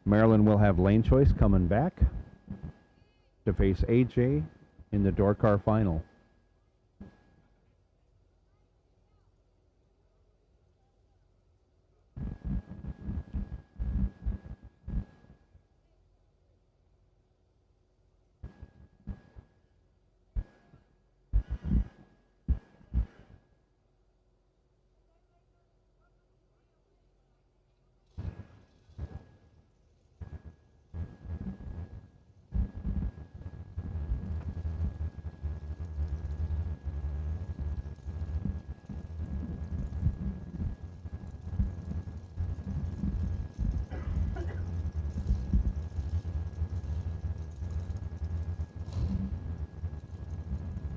Marilyn will have lane choice coming back to face AJ in the door car final.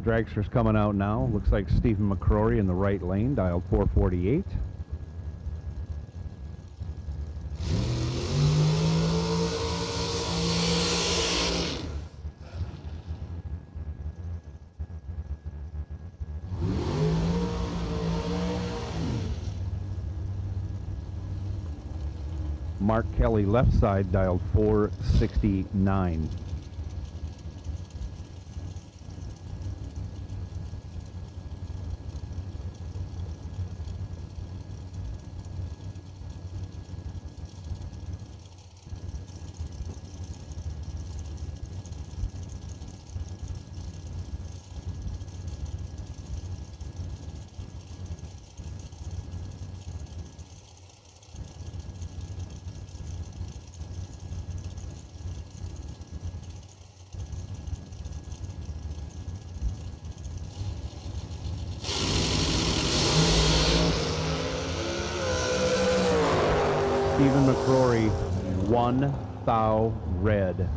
Dragsters coming out now. Looks like Stephen McCrory in the right lane, dialed 448. Mark Kelly left side, dialed 469. Stephen McCrory, 1 thou red.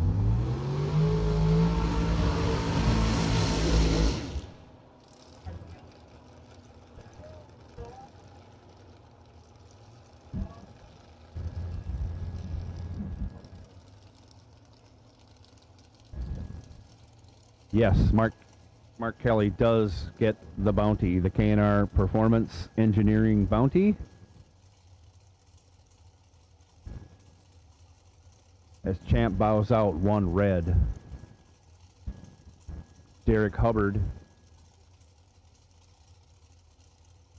Yes, Mark Kelly does get the bounty, the K&R Performance Engineering bounty. As Champ bows out, 1 red. Derek Hubbard.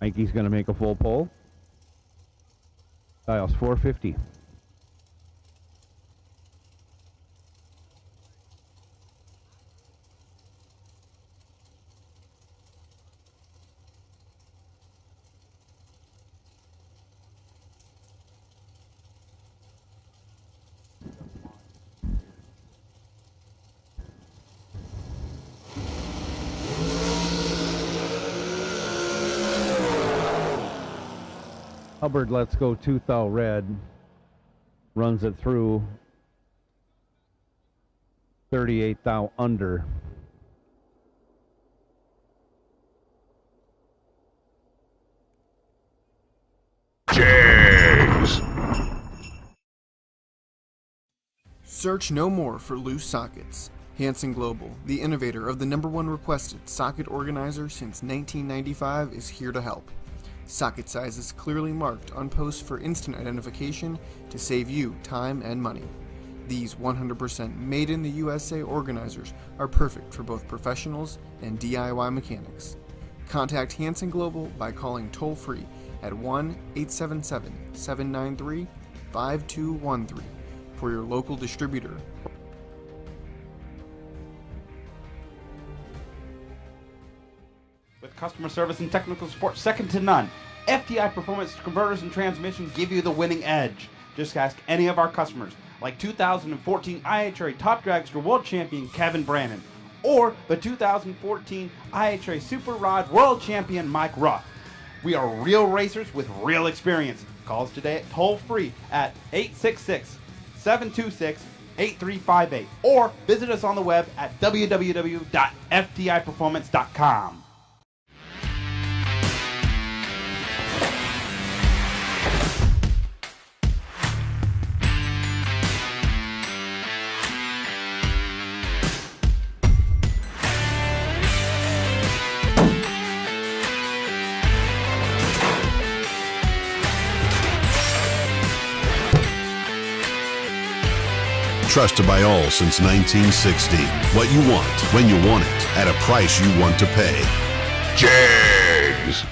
I think he's going to make a full pull. Dials 450. Hubbard lets go 2 thou red, runs it through 38 thou under. Jags. Search no more for loose sockets. Hanson Global, the innovator of the #1 requested socket organizer since 1995, is here to help. Socket sizes clearly marked on posts for instant identification to save you time and money. These 100% made in the USA organizers are perfect for both professionals and DIY mechanics. Contact Hanson Global by calling toll-free at 1-877-793-5213 for your local distributor. With customer service and technical support second to none, FTI Performance Converters and Transmission give you the winning edge. Just ask any of our customers, like 2014 IHRA Top Dragster World Champion Kevin Brannon, or the 2014 IHRA Super Rod World Champion Mike Ruff. We are real racers with real experience. Call us today at toll-free at 866-726-8358, or visit us on the web at www.ftiperformance.com. Trusted by all since 1960. What you want, when you want it, at a price you want to pay. Jags.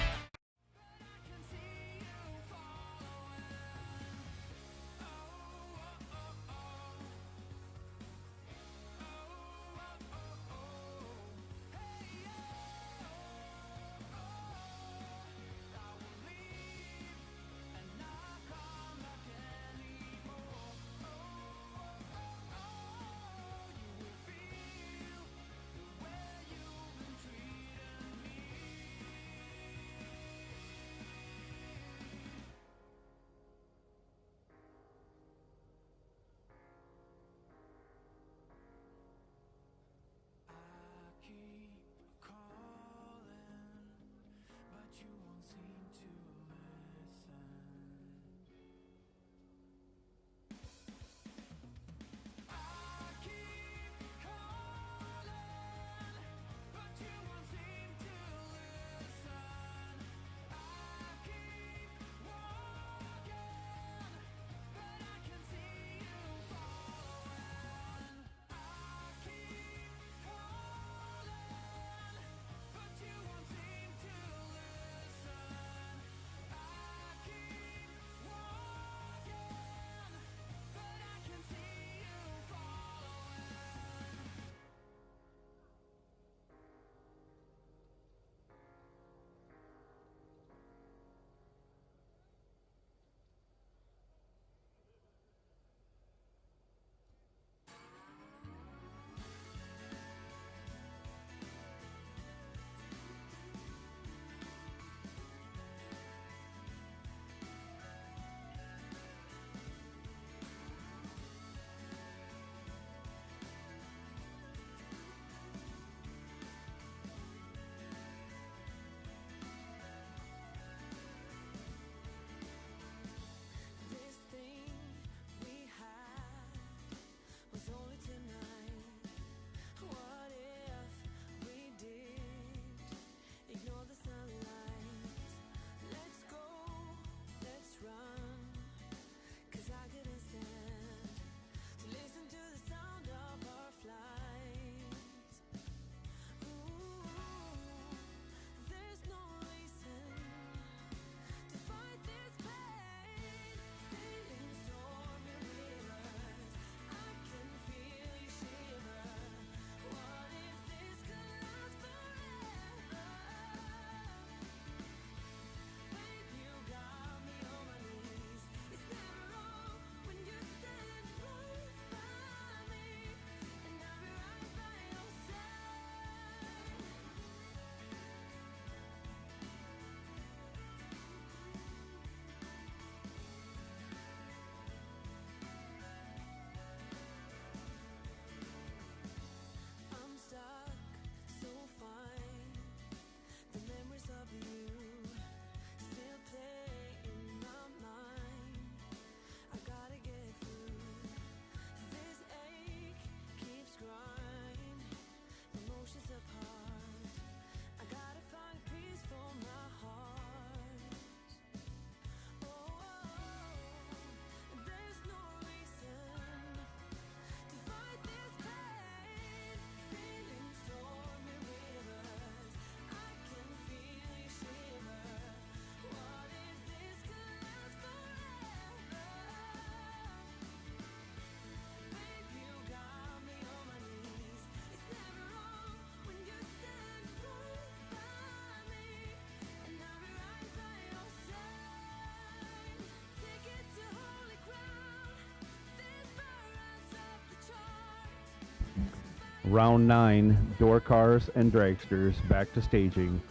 Round 9, door cars and dragsters back to staging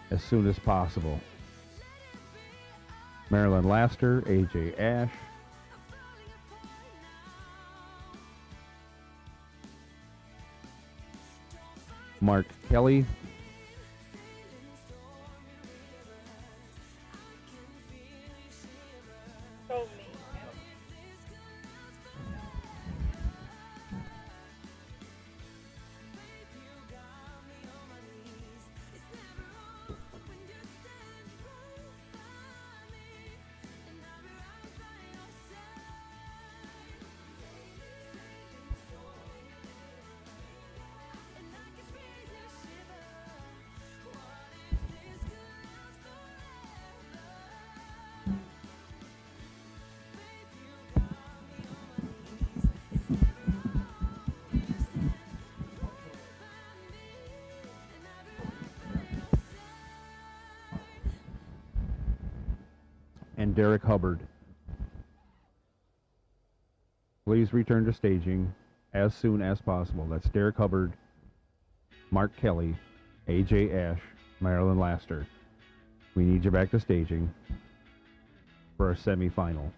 as soon as possible. Marilyn Lasher, AJ Ash, Mark Kelly, Derek Hubbard. Please return to staging as soon as possible. That's Derek Hubbard, Mark Kelly, AJ Ash, Marilyn Lasher. We need you back to staging for our semifinal.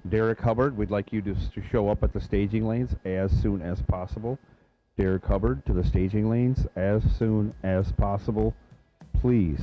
Derek Hubbard, we'd like you to show up at the staging lanes as soon as possible. Derek Hubbard to the staging lanes as soon as possible, please.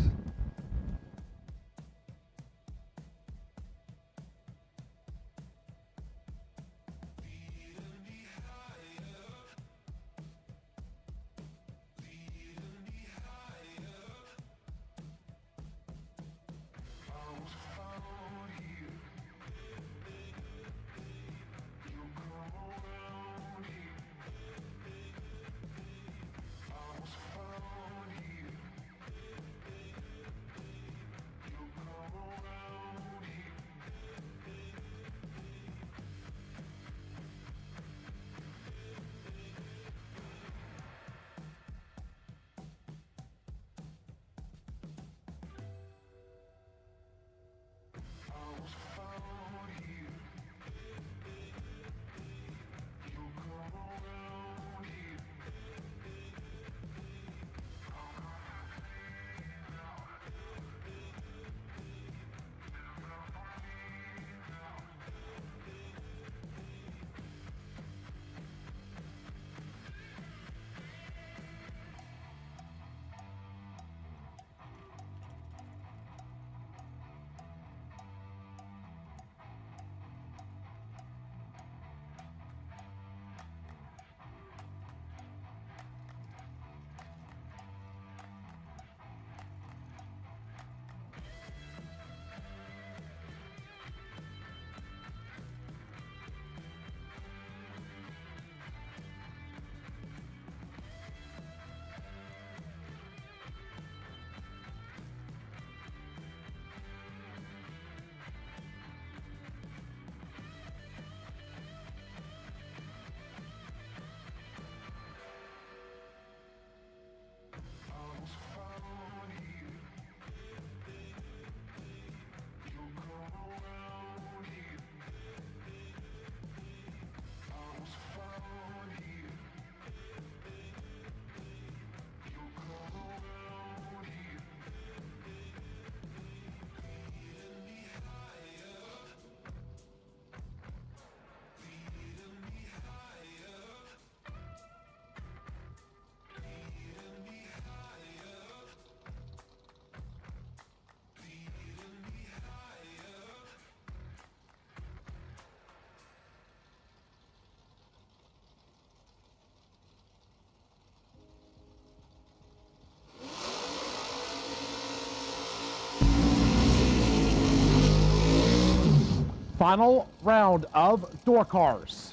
Final round of door cars,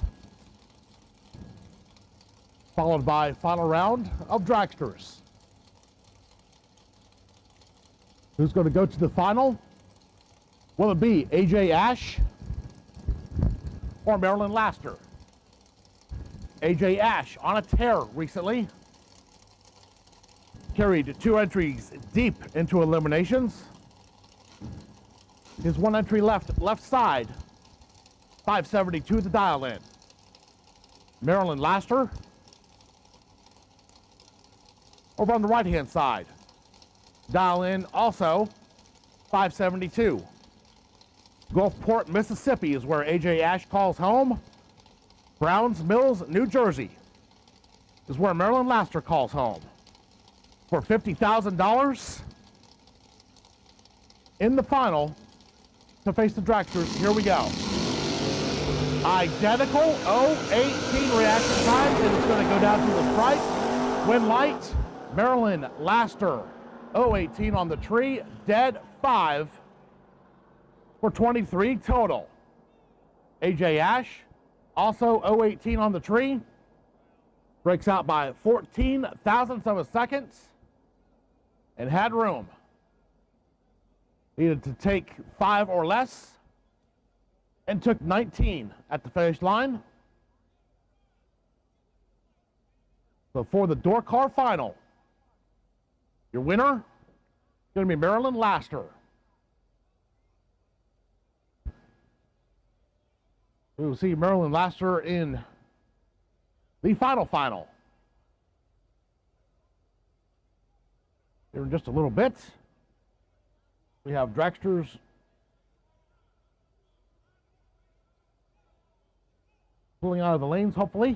followed by final round of dragsters. Who's going to go to the final? Will it be AJ Ash or Marilyn Lasher? AJ Ash on a tear recently. Carried 2 entries deep into eliminations. His 1 entry left side, 572 the dial in. Marilyn Lasher over on the right hand side, dial in also 572. Gulfport, Mississippi is where AJ Ash calls home. Browns Mills, New Jersey is where Marilyn Lasher calls home. For $50,000 in the final to face the Dragsters. Here we go. Identical 0-18 reaction time, and it's going to go down to the stripe. Win light, Marilyn Lasher, 0-18 on the tree, dead 5 for 23 total. AJ Ash, also 0-18 on the tree, breaks out by 14 thousandths of a second and had room. Needed to take 5 or less and took 19 at the finish line. So for the door car final, your winner is going to be Marilyn Lasher. We will see Marilyn Lasher in the final. Here in just a little bit. We have Dragsters pulling out of the lanes, hopefully.